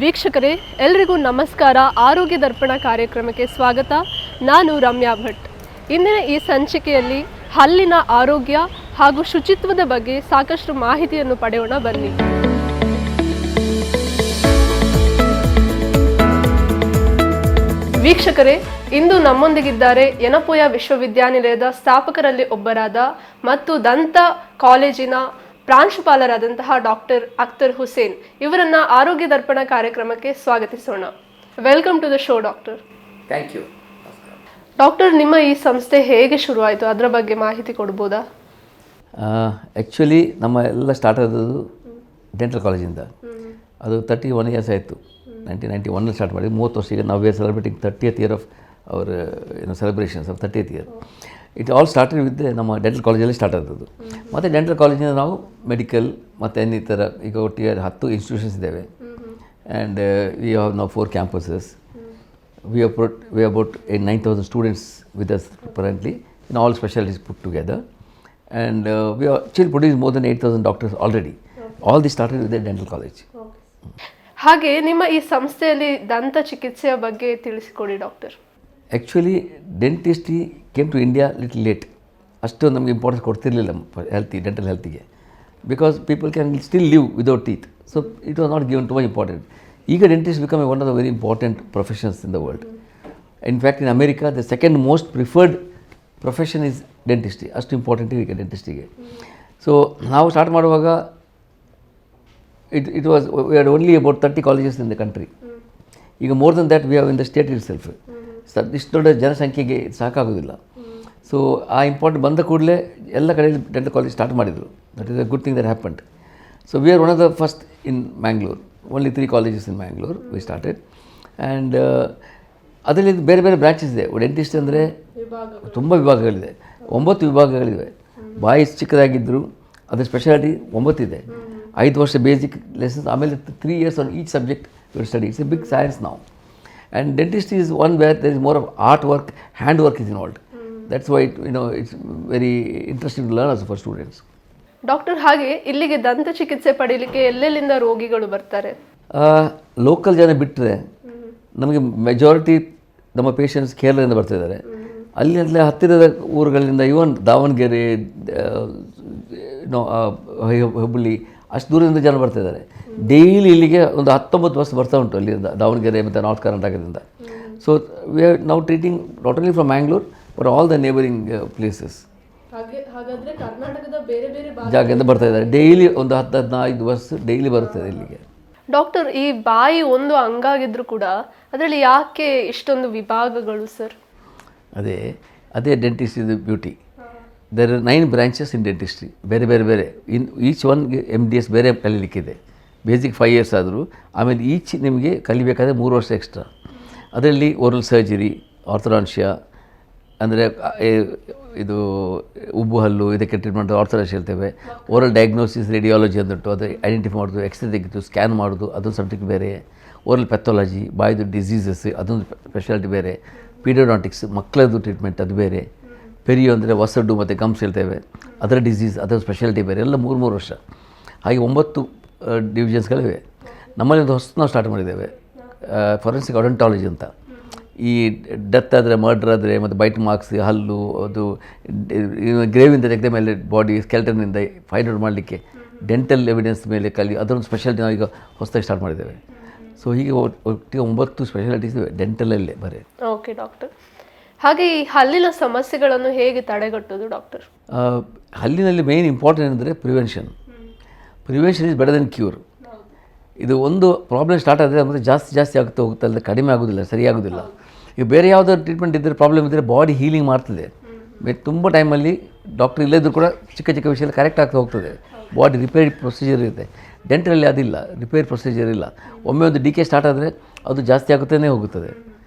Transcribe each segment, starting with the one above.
ವೀಕ್ಷಕರೇ ಎಲ್ಲರಿಗೂ ನಮಸ್ಕಾರ. ಆರೋಗ್ಯ ದರ್ಪಣ ಕಾರ್ಯಕ್ರಮಕ್ಕೆ ಸ್ವಾಗತ. ನಾನು ರಮ್ಯಾ ಭಟ್. ಇಂದಿನ ಈ ಸಂಚಿಕೆಯಲ್ಲಿ ಹಲ್ಲಿನ ಆರೋಗ್ಯ ಹಾಗೂ ಶುಚಿತ್ವದ ಬಗ್ಗೆ ಸಾಕಷ್ಟು ಮಾಹಿತಿಯನ್ನು ಪಡೆಯೋಣ ಬನ್ನಿ. ವೀಕ್ಷಕರೇ, ಇಂದು ನಮ್ಮೊಂದಿಗಿದ್ದಾರೆ ಯನಪೋಯ ವಿಶ್ವವಿದ್ಯಾನಿಲಯದ ಸ್ಥಾಪಕರಲ್ಲಿ ಒಬ್ಬರಾದ ಮತ್ತು ದಂತ ಕಾಲೇಜಿನ ಪ್ರಾಂಶುಪಾಲರಾದಂತಹ ಡಾಕ್ಟರ್ ಅಖ್ತರ್ ಹುಸೇನ್ ಇವರನ್ನ ಆರೋಗ್ಯ ದರ್ಪಣ ಕಾರ್ಯಕ್ರಮಕ್ಕೆ ಸ್ವಾಗತಿಸೋಣ. Welcome to the show doctor. Thank you. Doctor, ನಿಮ್ಮ ಈ ಸಂಸ್ಥೆ ಹೇಗೆ ಶುರುವಾಯಿತು ಅದರ ಬಗ್ಗೆ ಮಾಹಿತಿ ಕೊಡ್ಬೋದಾ? ಆ್ಯಕ್ಚುಲಿ ನಮ್ಮ ಎಲ್ಲ ಸ್ಟಾರ್ಟ್ ಆದದ್ದು ಡೆಂಟಲ್ ಕಾಲೇಜಿಂದ. ಅದು 31 ಇಯರ್ಸ್ ಆಯಿತು. 1991 ಸ್ಟಾರ್ಟ್ ಮಾಡಿ 30 ವರ್ಷ. ಈಗ ನಾವು we are celebrating 30th year of our celebrations of 30th year. It all started with ನಮ್ಮ ಡೆಂಟಲ್ ಕಾಲೇಜಲ್ಲಿ ಸ್ಟಾರ್ಟ್ ಆದದ್ದು. ಮತ್ತು ಡೆಂಟಲ್ ಕಾಲೇಜಿಂದ ನಾವು ಮೆಡಿಕಲ್ ಮತ್ತು ಇನ್ನಿತರ ಈಗ ಒಟ್ಟಿಗೆ 10 ಇನ್ಸ್ಟಿಟ್ಯೂಷನ್ಸ್ ಇದ್ದಾವೆ. ಆ್ಯಂಡ್ ವಿ ಹ್ಯಾವ್ ನಾವು 4 campuses. We have about 9,000 students with us currently in all specialties put together, and we are still producing more than 8,000 doctors already. All this started with the dental college. ಹಾಗೆ ನಿಮ್ಮ ಈ ಸಂಸ್ಥೆಯಲ್ಲಿ ದಂತ ಚಿಕಿತ್ಸೆಯ ಬಗ್ಗೆ ತಿಳಿಸಿಕೊಡಿ doctor. Actually dentistry came to India little late. ಅಷ್ಟು ನಮಗೆ ಇಂಪಾರ್ಟೆನ್ಸ್ ಕೊಡ್ತಿರಲಿಲ್ಲ ಡೆಂಟಲ್ ಹೆಲ್ತಿಗೆ. Because people can still live without teeth. So it was not given too much important. ಈಗ dentist become one of the very important professions in the world. In fact in America the second most preferred profession is dentistry. ಅಷ್ಟು important ಈಗ ಡೆಂಟಿಸ್ಟಿಗೆ. So ನಾವು start ಮಾಡುವಾಗ it was we had only about 30 colleges in the country. ಈಗ more than that we have in the state it self. ಇಷ್ಟು ದೊಡ್ಡ ಜನಸಂಖ್ಯೆಗೆ ಸಾಕಾಗೋದಿಲ್ಲ. So ಆ ಇಂಪಾರ್ಟೆಂಟ್ ಬಂದ ಕೂಡಲೇ ಎಲ್ಲ ಕಡೆಯಲ್ಲಿ ಡೆಂಟಲ್ ಕಾಲೇಜ್ ಸ್ಟಾರ್ಟ್ ಮಾಡಿದರು. That is a good thing that happened. So we are one of the first in Mangalore. Only 3 colleges in Mangalore we started. And ಅದರಲ್ಲಿ ಬೇರೆ ಬೇರೆ ಬ್ರಾಂಚಸ್ ಇದೆ. ಡೆಂಟಿಸ್ಟ್ ಅಂದರೆ ತುಂಬ ವಿಭಾಗಗಳಿದೆ. 9 ವಿಭಾಗಗಳಿವೆ. ಬಾಯಿ ಚಿಕ್ಕದಾಗಿದ್ದರು ಅದರ ಸ್ಪೆಷಾಲಿಟಿ 9 ಇದೆ. 5 ವರ್ಷ ಬೇಸಿಕ್ ಲೆಸನ್ಸ್, ಆಮೇಲೆ 3 years on each subject you study. It's a big science now. And dentistry is one where there is more of art work, hand work is involved. That's why it's very interesting to learn also for students. Doctor, ಹಾಗೆ ಇಲ್ಲಿಗೆ ದಂತ ಚಿಕಿತ್ಸೆ ಪಡೀಲಿಕ್ಕೆ ಎಲ್ಲೆಲ್ಲಿಂದ ರೋಗಿಗಳು ಬರ್ತಾರೆ? Local ಜನ ಬಿಟ್ಟರೆ ನಮಗೆ ಮೆಜಾರಿಟಿ ನಮ್ಮ ಪೇಷಂಟ್ಸ್ ಕೇರಳದಿಂದ ಬರ್ತಾಯಿದ್ದಾರೆ. ಅಲ್ಲಿ ಹತ್ತಿರದ ಊರುಗಳಿಂದ, ಇವನ್ ದಾವಣಗೆರೆ, ಹುಬ್ಬಳ್ಳಿ, ಅಷ್ಟು ದೂರದಿಂದ ಜನ ಬರ್ತಾಯಿದ್ದಾರೆ. ಡೈಲಿ ಇಲ್ಲಿಗೆ ಒಂದು 19 ಬಸ್ ಬರ್ತಾ ಉಂಟು ಅಲ್ಲಿಂದ, ದಾವಣಗೆರೆ ಮತ್ತು ನಾರ್ತ್ ಕರ್ನಾಟಕದಿಂದ. So we are now treating not only from Mangalore but all the neighbouring places. ಹಾಗಾದ್ರೆ ಕರ್ನಾಟಕದ ಬೇರೆ ಬೇರೆ ಜಾಗದಿಂದ ಬರ್ತಾ ಇದ್ದಾರೆ. ಡೈಲಿ ಒಂದು 10-15 ಬಸ್ ಡೈಲಿ ಬರ್ತದೆ ಇಲ್ಲಿಗೆ. ಡಾಕ್ಟರ್, ಈ ಬಾಯಿ ಒಂದು ಅಂಗಾಗಿದ್ರು ಕೂಡ ಅದರಲ್ಲಿ ಯಾಕೆ ಇಷ್ಟೊಂದು ವಿಭಾಗಗಳು ಸರ್? ಅದೇ ಡೆಂಟಿಸ್ಟ್ ಇದು beauty. There are 9 branches in dentistry. ಬೇರೆ ಬೇರೆ ಬೇರೆ ಇನ್ ಈಚ್ ಒನ್ಗೆ MDS ಬೇರೆ ಕಲೀಲಿಕ್ಕಿದೆ. ಬೇಸಿಕ್ 5 years ಆದರೂ, ಆಮೇಲೆ ಈಚ್ ನಿಮಗೆ ಕಲಿಬೇಕಾದ್ರೆ 3 ವರ್ಷ ಎಕ್ಸ್ಟ್ರಾ. ಅದರಲ್ಲಿ ಓರಲ್ ಸರ್ಜರಿ, ಆರ್ಥೋಡಾನ್ಷಿಯಾ ಅಂದರೆ ಇದು ಉಬ್ಬು ಹಲ್ಲು, ಇದಕ್ಕೆ ಟ್ರೀಟ್ಮೆಂಟ್ ಆರ್ಥೋಡಾನ್ಷಿಯಾ ಹೇಳ್ತೇವೆ. ಓರಲ್ ಡಯಾಗ್ನೋಸಿಸ್, ರೇಡಿಯಾಲಜಿ ಅಂದ್ಬಿಟ್ಟು ಅದು ಐಡೆಂಟಿಫೈ ಮಾಡೋದು, ಎಕ್ಸ್ರೇ ತೆಗೆದು ಸ್ಕ್ಯಾನ್ ಮಾಡೋದು, ಅದೊಂದು ಸಬ್ಜೆಕ್ಟ್ ಬೇರೆ. ಓರಲ್ ಪ್ಯಾಥಾಲಜಿ, ಬಾಯ್ದು ಡಿಸೀಸಸ್, ಅದೊಂದು ಸ್ಪೆಷಾಲಿಟಿ ಬೇರೆ. ಪೀಡಿಯೋಡಾಂಟಿಕ್ಸ್, ಮಕ್ಕಳದ್ದು ಟ್ರೀಟ್ಮೆಂಟ್ ಅದು ಬೇರೆ. ಪೆರಿಯೋ ಅಂದರೆ ಒಸಡು ಮತ್ತು ಗಮ್ಸ್ ಹೇಳ್ತೇವೆ, ಅದರ ಡಿಸೀಸ್, ಅದರ ಸ್ಪೆಷಾಲಿಟಿ ಬೇರೆ. ಎಲ್ಲ 3 ವರ್ಷ. ಹಾಗೆ 9 ಡಿವಿಷನ್ಸ್ಗಳಿವೆ. ನಮ್ಮಲ್ಲಿ ಒಂದು ಹೊಸ ನಾವು ಸ್ಟಾರ್ಟ್ ಮಾಡಿದ್ದೇವೆ, ಫೊರೆನ್ಸಿಕ್ ಆಡಂಟಾಲಜಿ ಅಂತ. ಈ ಡೆತ್ ಆದರೆ, ಮರ್ಡರ್ ಆದರೆ, ಮತ್ತು ಬೈಟ್ ಮಾರ್ಕ್ಸ್, ಹಲ್ಲು, ಅದು ಗ್ರೇವಿಂದ ತೆಗೆದ ಮೇಲೆ ಬಾಡಿ ಸ್ಕೆಲ್ಟನ್ನಿಂದ ಫೈಂಡ್ ಔಟ್ ಮಾಡಲಿಕ್ಕೆ ಡೆಂಟಲ್ ಎವಿಡೆನ್ಸ್ ಮೇಲೆ ಅದೊಂದು ಸ್ಪೆಷಾಲಿಟಿ ನಾವು ಈಗ ಹೊಸದಾಗಿ ಸ್ಟಾರ್ಟ್ ಮಾಡಿದ್ದೇವೆ. ಸೊ ಹೀಗೆ ಒಟ್ಟಿಗೆ 9 ಸ್ಪೆಷಾಲಿಟೀಸ್ ಇವೆ ಡೆಂಟಲಲ್ಲೇ ಬರೀ. ಓಕೆ ಡಾಕ್ಟರ್, ಹಾಗೆ ಈ ಹಲ್ಲಿನ ಸಮಸ್ಯೆಗಳನ್ನು ಹೇಗೆ ತಡೆಗಟ್ಟೋದು ಡಾಕ್ಟರ್? ಹಲ್ಲಿನಲ್ಲಿ ಮೇಯ್ನ್ ಇಂಪಾರ್ಟೆಂಟ್ ಅಂದರೆ prevention. Prevention is better then cure. ಇದು ಒಂದು ಪ್ರಾಬ್ಲಮ್ ಸ್ಟಾರ್ಟ್ ಆದರೆ ಮತ್ತು ಜಾಸ್ತಿ ಆಗುತ್ತಾ ಹೋಗುತ್ತೆ, ಅಲ್ಲದೆ ಕಡಿಮೆ ಆಗೋದಿಲ್ಲ, ಸರಿಯಾಗೋದಿಲ್ಲ. ಈಗ ಬೇರೆ ಯಾವುದಾದ್ರು ಟ್ರೀಟ್ಮೆಂಟ್ ಇದ್ದರೆ, ಪ್ರಾಬ್ಲಮ್ ಇದ್ದರೆ ಬಾಡಿ ಹೀಲಿಂಗ್ ಮಾಡ್ತದೆ. ತುಂಬ ಟೈಮಲ್ಲಿ ಡಾಕ್ಟರ್ ಇಲ್ಲದಿದ್ದರೂ ಕೂಡ ಚಿಕ್ಕ ವಿಷಯ ಕರೆಕ್ಟ್ ಆಗ್ತಾ ಹೋಗ್ತದೆ. ಬಾಡಿ ರಿಪೇರಿ ಪ್ರೊಸೀಜರ್ ಇರುತ್ತೆ. ಡೆಂಟಲಲ್ಲಿ ಅದಿಲ್ಲ, ರಿಪೇರಿ ಪ್ರೊಸೀಜರ್ ಇಲ್ಲ. ಒಮ್ಮೆ ಒಂದು ಡಿಕೆ ಸ್ಟಾರ್ಟ್ ಆದರೆ ಅದು ಜಾಸ್ತಿ ಆಗುತ್ತಲೇ ಹೋಗುತ್ತದೆ.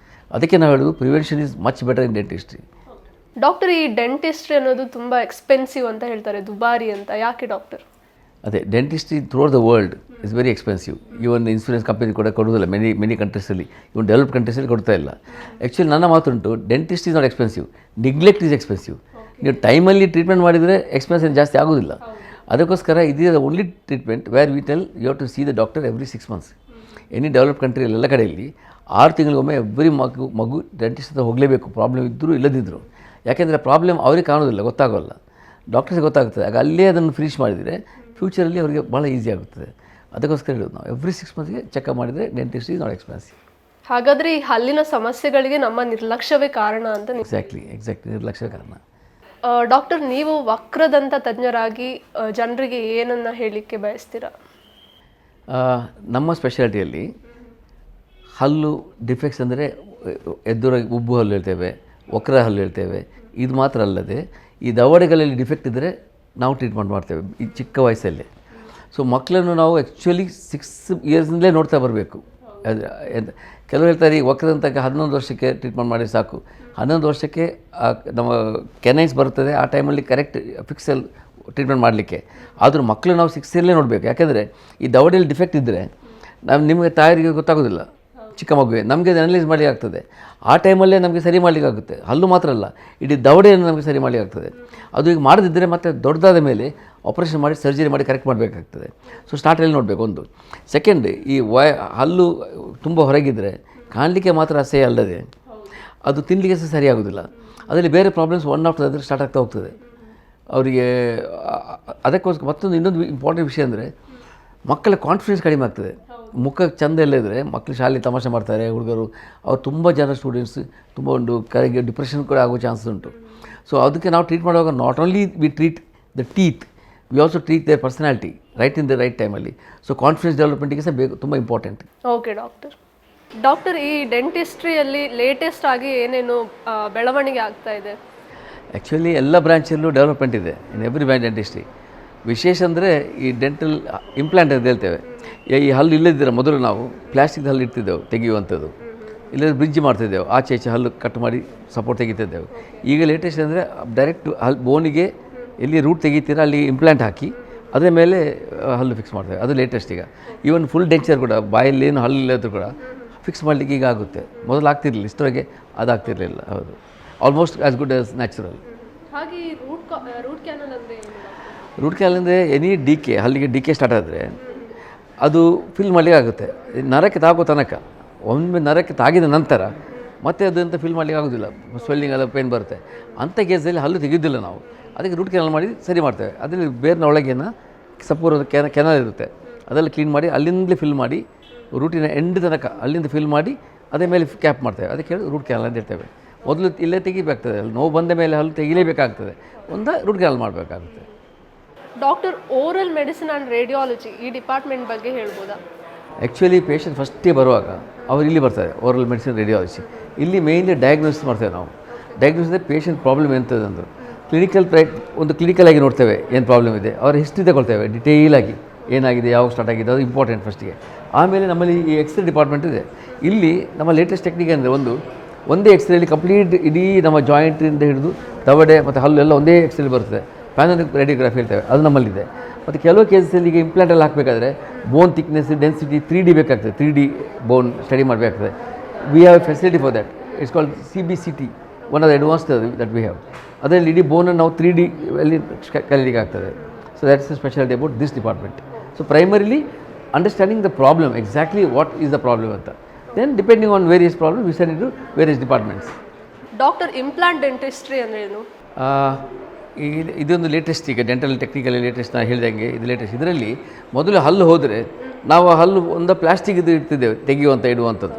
ಅದಕ್ಕೆ ನಾವು ಹೇಳೋದು prevention is much better in dentistry. Doctor, ಈ ಡೆಂಟಿಸ್ಟ್ರಿ ಅನ್ನೋದು ತುಂಬ ಎಕ್ಸ್ಪೆನ್ಸಿವ್ ಅಂತ ಹೇಳ್ತಾರೆ, ದುಬಾರಿ ಅಂತ. ಯಾಕೆ ಡಾಕ್ಟರ್? ಅದೇ dentistry throughout the world is very expensive. Even insurance company ಕೂಡ ಕೊಡೋದಿಲ್ಲ ಮೆನಿ ಕಂಟ್ರೀಸಲ್ಲಿ. ಇವನ್ ಡೆವಲಪ್ ಕಂಟ್ರೀಸಲ್ಲಿ ಕೊಡ್ತಾ ಇಲ್ಲ. ಆ್ಯಕ್ಚುಲಿ ನನ್ನ ಮಾತುಂಟು, dentist is not expensive, neglect is expensive. ನೀವು ಟೈಮಲ್ಲಿ ಟ್ರೀಟ್ಮೆಂಟ್ ಮಾಡಿದರೆ ಎಕ್ಸ್ಪೆನ್ಸ್ ಏನು ಜಾಸ್ತಿ ಆಗೋದಿಲ್ಲ. ಅದಕ್ಕೋಸ್ಕರ ಇದು only treatment where we tell you have to see the doctor every 6 months. Any develop ಕಂಟ್ರಿಯಲ್ಲಿ ಎಲ್ಲ ಕಡೆಯಲ್ಲಿ 6 ತಿಂಗಳಿಗೊಮ್ಮೆ ಎವ್ರಿ ಮಗು ಡೆಂಟಿಸ್ಟ್ ಹತ್ರ ಹೋಗಲೇಬೇಕು, ಪ್ರಾಬ್ಲಮ್ ಇದ್ದರೂ ಇಲ್ಲದಿದ್ದರು. ಯಾಕೆಂದರೆ ಪ್ರಾಬ್ಲಮ್ ಅವ್ರಿಗೆ ಕಾಣೋದಿಲ್ಲ, ಗೊತ್ತಾಗೋಲ್ಲ, ಡಾಕ್ಟರ್ಸ್ಗೆ ಗೊತ್ತಾಗ್ತದೆ. ಆಗ ಅಲ್ಲೇ ಅದನ್ನು ಫಿನಿಶ್ ಮಾಡಿದರೆ ಫ್ಯೂಚರಲ್ಲಿ ಅವರಿಗೆ ಭಾಳ ಈಸಿ ಆಗುತ್ತದೆ. ಅದಕ್ಕೋಸ್ಕರ ಹೇಳೋದು ನಾವು ಎವ್ರಿ 6 ಮಂತ್ಸ್ಗೆ ಚೆಕಪ್ ಮಾಡಿದರೆ ಡೆಂಟಿಸ್ಟ್ ಈಸ್ ನಾಟ್ ಎಕ್ಸ್ಪೆನ್ಸಿವ್. ಹಾಗಾದರೆ ಈ ಹಲ್ಲಿನ ಸಮಸ್ಯೆಗಳಿಗೆ ನಮ್ಮ ನಿರ್ಲಕ್ಷ್ಯವೇ ಕಾರಣ ಅಂತ ಎಕ್ಸಾಕ್ಟ್ಲಿ ನಿರ್ಲಕ್ಷ್ಯ ಕಾರಣ. ಡಾಕ್ಟರ್, ನೀವು ವಕ್ರದಂತ ತಜ್ಞರಾಗಿ ಜನರಿಗೆ ಏನನ್ನ ಹೇಳಲಿಕ್ಕೆ ಬಯಸ್ತೀರಾ? ನಮ್ಮ ಸ್ಪೆಷಾಲಿಟಿಯಲ್ಲಿ ಹಲ್ಲು ಡಿಫೆಕ್ಟ್ಸ್ ಅಂದರೆ ಎದುರ ಉಬ್ಬು ಹಲ್ಲು ಹೇಳ್ತೇವೆ, ವಕ್ರ ಹಲ್ಲು ಹೇಳ್ತೇವೆ. ಇದು ಮಾತ್ರ ಅಲ್ಲದೆ ಈ ದವಡೆಗಳಲ್ಲಿ ಡಿಫೆಕ್ಟ್ ಇದ್ದರೆ ನಾವು ಟ್ರೀಟ್ಮೆಂಟ್ ಮಾಡ್ತೇವೆ ಈ ಚಿಕ್ಕ ವಯಸ್ಸಲ್ಲೇ. ಸೊ ಮಕ್ಕಳನ್ನು ನಾವು ಆ್ಯಕ್ಚುಲಿ 6 ಇಯರ್ಸ್ನಿಂದಲೇ ನೋಡ್ತಾ ಬರಬೇಕು. ಕೆಲವರು ಹೇಳ್ತಾರೆ ಈಗ ವಕ್ರದಂತಕ್ಕೆ 11 ವರ್ಷಕ್ಕೆ ಟ್ರೀಟ್ಮೆಂಟ್ ಮಾಡಿ ಸಾಕು. 11 ವರ್ಷಕ್ಕೆ ನಮ್ಮ ಕೆನೈನ್ಸ್ ಬರ್ತದೆ, ಆ ಟೈಮಲ್ಲಿ ಕರೆಕ್ಟ್ ಫಿಕ್ಸಲ್ಲಿ ಟ್ರೀಟ್ಮೆಂಟ್ ಮಾಡಲಿಕ್ಕೆ. ಆದರೂ ಮಕ್ಕಳು ನಾವು 6 ಇಯರ್ಲೇ ನೋಡಬೇಕು. ಯಾಕೆಂದರೆ ಈ ದವಡೆಯಲ್ಲಿ ಡಿಫೆಕ್ಟ್ ಇದ್ದರೆ ನಿಮಗೆ ತಾಯರಿಗೆ ಗೊತ್ತಾಗೋದಿಲ್ಲ, ಚಿಕ್ಕ ಮಗುವೆ ನಮಗೆ ಅನಲೈಸ್ ಮಾಡಲಿಕ್ಕೆ ಆಗ್ತದೆ. ಆ ಟೈಮಲ್ಲೇ ನಮಗೆ ಸರಿ ಮಾಡಲಿಕ್ಕಾಗುತ್ತೆ. ಹಲ್ಲು ಮಾತ್ರ ಅಲ್ಲ, ಇಡೀ ದವಡೆಯನ್ನು ನಮಗೆ ಸರಿ ಮಾಡಲಿಕ್ಕಾಗ್ತದೆ. ಅದು ಈಗ ಮಾಡದಿದ್ದರೆ ಮತ್ತೆ ದೊಡ್ಡದಾದ ಮೇಲೆ ಆಪರೇಷನ್ ಮಾಡಿ ಸರ್ಜರಿ ಮಾಡಿ ಕರೆಕ್ಟ್ ಮಾಡಬೇಕಾಗ್ತದೆ. ಸೊ ಸ್ಟಾರ್ಟಲ್ಲಿ ನೋಡಬೇಕು ಒಂದು. ಸೆಕೆಂಡ್, ಈ ಹಲ್ಲು ತುಂಬ ಹೊರಗಿದ್ದರೆ ಕಾಣಲಿಕ್ಕೆ ಮಾತ್ರ ಅಸಹ್ಯ ಅಲ್ಲದೆ ಅದು ತಿನ್ನಲಿಕ್ಕೆ ಸಹ ಸರಿಯಾಗೋದಿಲ್ಲ. ಅದರಲ್ಲಿ ಬೇರೆ problems one after other start ಆಗ್ತಾ ಹೋಗ್ತದೆ ಅವರಿಗೆ. ಅದಕ್ಕೋಸ್ಕರ ಮತ್ತೊಂದು ಇನ್ನೊಂದು ಇಂಪಾರ್ಟೆಂಟ್ ವಿಷಯ ಅಂದರೆ ಮಕ್ಕಳ ಕಾನ್ಫಿಡೆನ್ಸ್ ಕಡಿಮೆ ಆಗ್ತದೆ. ಮುಖ ಚೆಂದ ಎಲ್ಲ ಇದ್ದರೆ ಮಕ್ಕಳು ಶಾಲೆ ತಮಾಷೆ ಮಾಡ್ತಾರೆ ಹುಡುಗರು. ಅವ್ರು ತುಂಬ ಜನ ಸ್ಟೂಡೆಂಟ್ಸ್ ತುಂಬ ಒಂದು ಕರೆಗೆ ಡಿಪ್ರೆಷನ್ ಕೂಡ ಆಗೋ ಚಾನ್ಸಸ್ ಉಂಟು. ಸೊ ಅದಕ್ಕೆ ನಾವು ಟ್ರೀಟ್ ಮಾಡುವಾಗ not only we treat the teeth, we also treat their personality right in the right ಟೈಮಲ್ಲಿ. ಸೊ ಕಾನ್ಫಿಡೆನ್ಸ್ ಡೆವಲಪ್ಮೆಂಟಿಗೆ ಸಹ ಬೇಕು, ತುಂಬ ಇಂಪಾರ್ಟೆಂಟ್. ಓಕೆ ಡಾಕ್ಟರ್, ಈ ಡೆಂಟಿಸ್ಟ್ರಿಯಲ್ಲಿ ಲೇಟೆಸ್ಟ್ ಆಗಿ ಏನೇನು ಬೆಳವಣಿಗೆ ಆಗ್ತಾ ಇದೆ? ಆ್ಯಕ್ಚುಲಿ ಎಲ್ಲ ಬ್ರಾಂಚಲ್ಲೂ ಡೆವಲಪ್ಮೆಂಟ್ ಇದೆ ಇನ್ ಎವ್ರಿ ಬ್ರಾಂಚ್ ಡೆಂಟಿಸ್ಟ್ರಿ. ವಿಶೇಷ ಅಂದರೆ ಈ ಡೆಂಟಲ್ ಇಂಪ್ಲಾಂಟ್ ಅಂತ ಹೇಳ್ತೇವೆ. ಈ ಹಲ್ಲು ಇಲ್ಲದಿದ್ದರೆ ಮೊದಲು ನಾವು ಪ್ಲಾಸ್ಟಿಕ್ ಹಲ್ಲು ಇಡ್ತಿದ್ದೆವು ತೆಗೆಯುವಂಥದ್ದು, ಇಲ್ಲದ್ರೆ ಬ್ರಿಡ್ಜ್ ಮಾಡ್ತಿದ್ದೆವು, ಆಚೆ ಈಚೆ ಹಲ್ಲು ಕಟ್ ಮಾಡಿ ಸಪೋರ್ಟ್ ತೆಗಿತಿದ್ದೆವು. ಈಗ ಲೇಟೆಸ್ಟ್ ಅಂದರೆ ಡೈರೆಕ್ಟ್ ಬೋನಿಗೆ ಎಲ್ಲಿ ರೂಟ್ ತೆಗಿತೀರ ಅಲ್ಲಿ ಇಂಪ್ಲಾಂಟ್ ಹಾಕಿ ಅದರ ಮೇಲೆ ಹಲ್ಲು ಫಿಕ್ಸ್ ಮಾಡ್ತೇವೆ. ಅದು ಲೇಟೆಸ್ಟ್ ಈಗ. ಈವನ್ ಫುಲ್ ಡೆಂಚರ್ ಕೂಡ ಬಾಯಲ್ಲಿ ಏನು ಹಲ್ಲು ಇಲ್ಲದ್ರೂ ಕೂಡ ಫಿಕ್ಸ್ ಮಾಡಲಿಕ್ಕೆ ಈಗ ಆಗುತ್ತೆ. ಮೊದಲು ಆಗ್ತಿರಲಿಲ್ಲ, ಇಷ್ಟರವರೆಗೆ ಅದಾಗ್ತಿರಲಿಲ್ಲ. ಹೌದು, almost as good as natural. ಹಾಗೆ ರೂಟ್ ಕ್ಯಾನಲ್ ಅಂದರೆ ರೂಟ್ ಕ್ಯಾನಲ್ ಅಂದರೆ ಎನಿ ಡಿಕೆ, ಹಲ್ಲಿಗೆ ಡಿಕೆ ಸ್ಟಾರ್ಟ್ ಆದರೆ ಅದು ಫಿಲ್ ಮಾಡಲಿಕ್ಕೆ ಆಗುತ್ತೆ. ನರಕ್ಕೆ ತಾಗೋ ತನಕ, ಒಮ್ಮೆ ನರಕ್ಕೆ ತಾಗಿದ ನಂತರ ಮತ್ತೆ ಅದು ಅಂತ ಫಿಲ್ ಮಾಡಲಿಕ್ಕೆ ಆಗೋದಿಲ್ಲ, ಸ್ವೆಲ್ಲಿಂಗ್ ಎಲ್ಲ ಪೇನ್ ಬರುತ್ತೆ. ಅಂಥ ಕೇಸಲ್ಲಿ ಹಲ್ಲು ತೆಗೆಯೋದಿಲ್ಲ ನಾವು, ಅದಕ್ಕೆ ರೂಟ್ ಕ್ಯಾನಲ್ ಮಾಡಿ ಸರಿ ಮಾಡ್ತೇವೆ. ಅದರಲ್ಲಿ ಬೇರ್ನ ಒಳಗೇನ ಸಪೂರ್ ಕೆನಲ್ ಇರುತ್ತೆ, ಅದೆಲ್ಲ ಕ್ಲೀನ್ ಮಾಡಿ ಅಲ್ಲಿಂದಲೇ ಫಿಲ್ ಮಾಡಿ ರೂಟಿನ ಎಂಡ್ ತನಕ ಅಲ್ಲಿಂದ ಫಿಲ್ ಮಾಡಿ ಅದೇ ಮೇಲೆ ಕ್ಯಾಪ್ ಮಾಡ್ತೇವೆ. ಅದಕ್ಕೆ ಹೇಳಿ ರೂಟ್ ಕ್ಯಾನಲ್ ಅಂತ ಹೇಳ್ತೇವೆ. ಮೊದಲು ಇಲ್ಲೇ ತೆಗಿಬೇಕಾಗ್ತದೆ, ನೋವು ಬಂದ ಮೇಲೆ ಹಲ್ಲು ತೆಗಿಲೇಬೇಕಾಗ್ತದೆ, ಒಂದು ರೂಟ್ ಕ್ಯಾನಲ್ ಮಾಡಬೇಕಾಗುತ್ತೆ. Doctor, oral medicine and radiology ಈ ಡಿಪಾರ್ಟ್ಮೆಂಟ್ ಬಗ್ಗೆ ಹೇಳ್ಬೋದಾ? ಆ್ಯಕ್ಚುಲಿ ಪೇಷಂಟ್ ಫಸ್ಟೇ ಬರುವಾಗ ಅವ್ರು ಇಲ್ಲಿ ಬರ್ತಾರೆ, ಓರಲ್ ಮೆಡಿಸಿನ್ ರೇಡಿಯಾಲಜಿ. ಇಲ್ಲಿ ಮೇಯ್ನ್ಲಿ ಡಯಾಗ್ನೋಸಿಸ್ ಮಾಡ್ತೇವೆ ನಾವು. ಡಯಾಗ್ನೋಸಿಸ್ ಅಂದರೆ ಪೇಷಂಟ್ ಪ್ರಾಬ್ಲಮ್ ಎಂಥದ್ದು ಅಂದರು ಒಂದು ಕ್ಲಿನಿಕಲಾಗಿ ನೋಡ್ತೇವೆ ಏನು ಪ್ರಾಬ್ಲಮ್ ಇದೆ, ಅವರ ಹಿಸ್ಟ್ರಿ ತಗೊಳ್ತೇವೆ ಡಿಟೇಲಾಗಿ, ಏನಾಗಿದೆ, ಯಾವಾಗ ಸ್ಟಾರ್ಟ್ ಆಗಿದೆ, ಅದು ಇಂಪಾರ್ಟೆಂಟ್ ಫಸ್ಟಿಗೆ. ಆಮೇಲೆ ನಮ್ಮಲ್ಲಿ ಈ ಎಕ್ಸ್ರೇ ಡಿಪಾರ್ಟ್ಮೆಂಟ್ ಇದೆ. ಇಲ್ಲಿ ನಮ್ಮ ಲೇಟೆಸ್ಟ್ ಟೆಕ್ನಿಕ್ ಅಂದರೆ ಒಂದೇ ಎಕ್ಸ್ರೇಲಿ ಕಂಪ್ಲೀಟ್ ಇಡೀ ನಮ್ಮ ಜಾಯಿಂಟಿಂದ ಹಿಡಿದು ದವಡೆ ಮತ್ತು ಹಲ್ಲು ಎಲ್ಲ ಒಂದೇ ಎಕ್ಸ್ರೇಲಿ ಬರ್ತದೆ. ಪ್ಯಾನೋರಿಕ್ ರೇಡಿಯೋಗ್ರಫಿ ಹೇಳ್ತೇವೆ, ಅದು ನಮ್ಮಲ್ಲಿದೆ. ಮತ್ತು ಕೆಲವು ಕೇಸಲ್ಲಿ ಈಗ ಇಂಪ್ಲಾಂಟೆಲ್ಲ ಹಾಕಬೇಕಾದ್ರೆ ಬೋನ್ ಥಿಕ್ನೆಸ್ ಡೆನ್ಸಿಟಿ 3D ಬೇಕಾಗ್ತದೆ. 3D ಬೋನ್ ಸ್ಟಡಿ ಮಾಡಬೇಕಾಗ್ತದೆ. We have a facility for that. It's called CBCT, one of the advanced that we have. ಅದರಲ್ಲಿ ಇಡೀ ಬೋನನ್ನು ನಾವು 3D ಅಲ್ಲಿ ಕಲೀಲಿಕ್ಕೆ ಆಗ್ತದೆ. So that's the speciality about this department. So primarily understanding the problem, exactly what is the problem ಅಂತ. Then depending on various problem we send it to various departments. Doctor, implant dentistry ಅಂದರೆ ಏನು? ಇದೊಂದು latest, ಈಗ dental technically latest. ನಾನು ಹೇಳಿದಂಗೆ ಇದು latest. ಇದರಲ್ಲಿ ಮೊದಲು ಹಲ್ಲು ಹೋದರೆ ನಾವು ಆ ಹಲ್ಲು ಒಂದು ಪ್ಲಾಸ್ಟಿಕ್ ಇದು ಇಡ್ತಿದ್ದೇವೆ ತೆಗೆಯುವಂಥ ಇಡುವಂಥದ್ದು.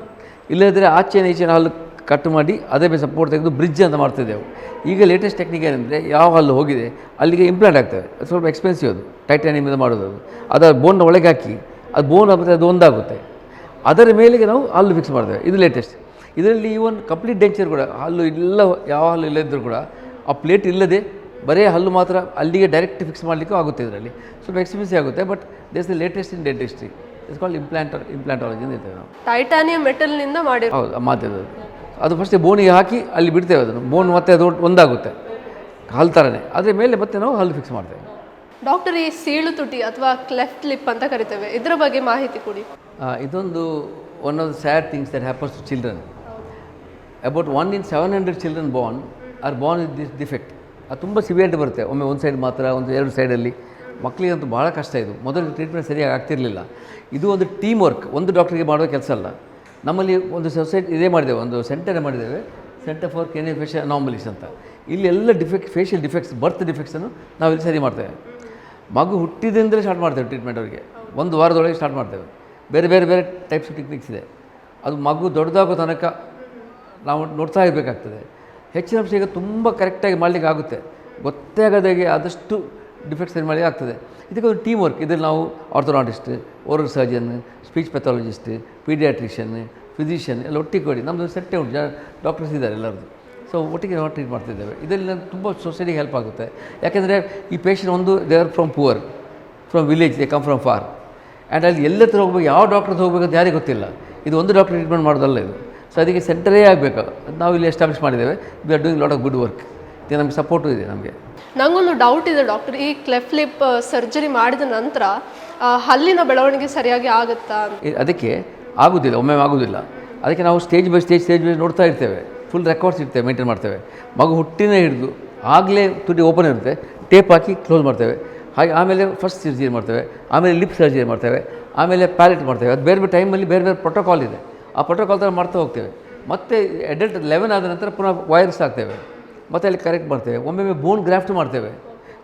ಇಲ್ಲದಿದ್ದರೆ ಆಚೆನ ಈಚೆನ ಹಲ್ಲು ಕಟ್ ಮಾಡಿ ಅದೇ ಮೇಲೆ ಸಪೋರ್ಟ್ ತೆಗೆದು ಬ್ರಿಡ್ಜ್ ಅಂತ ಮಾಡ್ತಿದ್ದೆವು. ಈಗ ಲೇಟೆಸ್ಟ್ ಟೆಕ್ನಿಕ್ ಏನಂದರೆ ಯಾವ ಹಲ್ಲು ಹೋಗಿದೆ ಅಲ್ಲಿಗೆ ಇಂಪ್ಲಾಂಟ್ ಆಗ್ತವೆ. ಅದು ಸ್ವಲ್ಪ ಎಕ್ಸ್ಪೆನ್ಸಿವ್, ಅದು ಟೈಟಾನಿಯಮಿಂದ ಮಾಡೋದು. ಅದು ಬೋನ್ನ ಒಳಗೆ ಹಾಕಿ ಅದು ಬೋನ್ ಆಗುತ್ತೆ, ಅದು ಒಂದಾಗುತ್ತೆ, ಅದರ ಮೇಲೆಗೆ ನಾವು ಹಲ್ಲು ಫಿಕ್ಸ್ ಮಾಡ್ತೇವೆ. ಇದು ಲೇಟೆಸ್ಟ್. ಇದರಲ್ಲಿ ಈವನ್ ಕಂಪ್ಲೀಟ್ ಡೆಂಚರ್ ಕೂಡ, ಹಲ್ಲು ಇಲ್ಲ, ಯಾವ ಹಲ್ಲು ಇಲ್ಲದಿದ್ದರೂ ಕೂಡ ಆ ಪ್ಲೇಟ್ ಇಲ್ಲದೆ ಬರೀ ಹಲ್ಲು ಮಾತ್ರ ಅಲ್ಲಿಗೆ ಡೈರೆಕ್ಟ್ ಫಿಕ್ಸ್ ಮಾಡಲಿಕ್ಕೂ ಆಗುತ್ತೆ. ಇದರಲ್ಲಿ ಸ್ವಲ್ಪ ಎಕ್ಸ್ಪೆನ್ಸಿವ್ ಆಗುತ್ತೆ, but this the latest in dentistry. It's called implantology ಅಂತ ಹೇಳ್ತೇವೆ ನಾವು. ಟೈಟಾನಿಯಂ ಮೆಟಲ್ನಿಂದ ಮಾಡಿ, ಹೌದು, ಮಾತಿರೋದು. ಅದು ಫಸ್ಟೇ ಬೋನಿಗೆ ಹಾಕಿ ಅಲ್ಲಿ ಬಿಡ್ತೇವೆ, ಅದನ್ನು ಬೋನ್ ಮತ್ತೆ ಅದು ಒಂದಾಗುತ್ತೆ ಹಲ್ಲು ಥರನೇ. ಅದ್ರ ಮೇಲೆ ಮತ್ತೆ ನಾವು ಹಲ್ಲು ಫಿಕ್ಸ್ ಮಾಡ್ತೇವೆ. ಡಾಕ್ಟರ್, ಈ ಸೀಳು ತುಟಿ ಅಥವಾ ಕ್ಲೆಫ್ಟ್ ಲಿಪ್ ಅಂತ ಕರಿತೇವೆ, ಇದರ ಬಗ್ಗೆ ಮಾಹಿತಿ ಕೊಡಿ. ಇದೊಂದು one of the sad things that happens to children. About 1 in 700 children born with this defect. ಅದು ತುಂಬ ಸಿವಿಯರಿಟಿ ಬರುತ್ತೆ. ಒಮ್ಮೆ ಒಂದು ಸೈಡ್ ಮಾತ್ರ, ಒಂದು 2 ಸೈಡಲ್ಲಿ ಮಕ್ಕಳಿಗಂತೂ ಭಾಳ ಕಷ್ಟ ಇದು. ಮೊದಲು ಟ್ರೀಟ್ಮೆಂಟ್ ಸರಿಯಾಗಿ ಆಗ್ತಿರಲಿಲ್ಲ. ಇದು ಒಂದು ಟೀಮ್ ವರ್ಕ್, ಒಂದು ಡಾಕ್ಟ್ರಿಗೆ ಮಾಡೋ ಕೆಲಸ ಅಲ್ಲ. ನಮ್ಮಲ್ಲಿ ಒಂದು ಸೊಸೈಟಿ ಇದೇ ಮಾಡಿದ್ದೇವೆ, ಒಂದು ಸೆಂಟರ್ ಮಾಡಿದ್ದೇವೆ, ಸೆಂಟರ್ ಫಾರ್ ಕ್ರಿನಿಫೇಷಿಯಲ್ ಅನಾಮಲೀಸ್ ಅಂತ. ಇಲ್ಲಿ ಎಲ್ಲ ಫೇಶಿಯಲ್ ಡಿಫೆಕ್ಟ್ಸ್, ಬರ್ತ್ ಡಿಫೆಕ್ಟ್ಸನ್ನು ನಾವಿಲ್ಲಿ ಸರಿ ಮಾಡ್ತೇವೆ. ಮಗು ಹುಟ್ಟಿದಿಂದಲೇ ಸ್ಟಾರ್ಟ್ ಮಾಡ್ತೇವೆ ಟ್ರೀಟ್ಮೆಂಟ್. ಅವರಿಗೆ 1 ವಾರದೊಳಗೆ ಸ್ಟಾರ್ಟ್ ಮಾಡ್ತೇವೆ. ಬೇರೆ ಬೇರೆ ಬೇರೆ ಟೈಪ್ಸ್ ಟೆಕ್ನಿಕ್ಸ್ ಇದೆ. ಅದು ಮಗು ದೊಡ್ಡದಾಗೋ ತನಕ ನಾವು ನೋಡ್ತಾ ಇರಬೇಕಾಗ್ತದೆ. ಹೆಚ್ಚಿನ ಅಂಶ ಈಗ ತುಂಬ ಕರೆಕ್ಟಾಗಿ ಮಾಡಲಿಕ್ಕೆ ಆಗುತ್ತೆ, ಗೊತ್ತೇ ಆಗೋದಾಗೆ ಆದಷ್ಟು ಡಿಫೆಕ್ಟ್ಸ್ ಸರಿ ಮಾಡಲಿಕ್ಕೆ ಆಗ್ತದೆ. ಇದಕ್ಕೆ ಒಂದು ಟೀಮ್ ವರ್ಕ್. ಇದರಲ್ಲಿ ನಾವು orthodontist, oral surgeon, speech pathologist, paediatrician, physician ಎಲ್ಲ ಒಟ್ಟಿಗೆ ಕೊಡಿ. ನಮ್ಮದು ಸೆಟ್ಟೇ ಉಂಟು, ಡಾಕ್ಟರ್ಸ್ ಇದ್ದಾರೆ ಎಲ್ಲರದ್ದು. ಸೊ ಒಟ್ಟಿಗೆ ನಾವು ಟ್ರೀಟ್ ಮಾಡ್ತಿದ್ದೇವೆ. ಇದರಲ್ಲಿ ತುಂಬ ಸೊಸೈಟಿಗೆ ಹೆಲ್ಪ್ ಆಗುತ್ತೆ. ಯಾಕೆಂದರೆ ಈ ಪೇಷಂಟ್ ಒಂದು they are from poor, from village, they come from for. And ಅಲ್ಲಿ ಎಲ್ಲ ಹತ್ರ ಹೋಗ್ಬೇಕು, ಯಾವ ಡಾಕ್ಟರ್ ಹೋಗ್ಬೇಕು ಅಂತ ಯಾರಿಗೆ ಗೊತ್ತಿಲ್ಲ. ಇದು ಒಂದು ಡಾಕ್ಟರ್ ಟ್ರೀಟ್ಮೆಂಟ್ ಮಾಡೋದಲ್ಲ ಇದು. ಸೊ ಅದಕ್ಕೆ ಸೆಂಟರೇ ಆಗಬೇಕು. ನಾವು ಇಲ್ಲಿ ಎಸ್ಟಾಬ್ಲಿಷ್ ಮಾಡಿದ್ದೇವೆ. We are doing lot of good work. ಇದು ನಮಗೆ ಸಪೋರ್ಟು ಇದೆ ನಮಗೆ. ನನಗೊಂದು ಡೌಟ್ ಇದೆ ಡಾಕ್ಟರ್, ಈ ಕ್ಲೆಫ್ಟ್ ಲಿಪ್ ಸರ್ಜರಿ ಮಾಡಿದ ನಂತರ ಹಲ್ಲಿನ ಬೆಳವಣಿಗೆ ಸರಿಯಾಗಿ ಆಗುತ್ತಾ? ಅದಕ್ಕೆ ಆಗೋದಿಲ್ಲ, ಒಮ್ಮೆ ಆಗೋದಿಲ್ಲ. ಅದಕ್ಕೆ ನಾವು ಸ್ಟೇಜ್ ಬೈ ಸ್ಟೇಜ್ ನೋಡ್ತಾ ಇರ್ತೇವೆ. ಫುಲ್ ರೆಕಾರ್ಡ್ಸ್ ಇರ್ತೇವೆ, ಮೇಂಟೈನ್ ಮಾಡ್ತೇವೆ. ಮಗು ಹುಟ್ಟಿನೇ ಹಿಡಿದು ಆಗಲೇ ತುಟಿ ಓಪನ್ ಇರುತ್ತೆ, ಟೇಪ್ ಹಾಕಿ ಕ್ಲೋಸ್ ಮಾಡ್ತೇವೆ. ಹಾಗೆ ಆಮೇಲೆ ಫಸ್ಟ್ ಸರ್ಜರಿ ಮಾಡ್ತೇವೆ, ಆಮೇಲೆ ಲಿಪ್ ಸರ್ಜರಿ ಮಾಡ್ತೇವೆ, ಆಮೇಲೆ ಪ್ಯಾಲೆಟ್ ಮಾಡ್ತೇವೆ. ಅದು ಬೇರೆ ಬೇರೆ ಟೈಮಲ್ಲಿ ಬೇರೆ ಬೇರೆ ಪ್ರೋಟೋಕಾಲ್ ಇದೆ. ಆ ಪ್ರೋಟೋಕಾಲ್ ಥರ ಮಾಡ್ತಾ ಹೋಗ್ತೇವೆ. ಮತ್ತು ಅಡಲ್ಟ್ 11 ಆದ ನಂತರ ಪುನಃ ವೈರಸ್ ಹಾಕ್ತೇವೆ, ಮತ್ತು ಅಲ್ಲಿ ಕರೆಕ್ಟ್ ಮಾಡ್ತೇವೆ. ಒಮ್ಮೊಮ್ಮೆ ಬೋನ್ ಗ್ರಾಫ್ಟ್ ಮಾಡ್ತೇವೆ.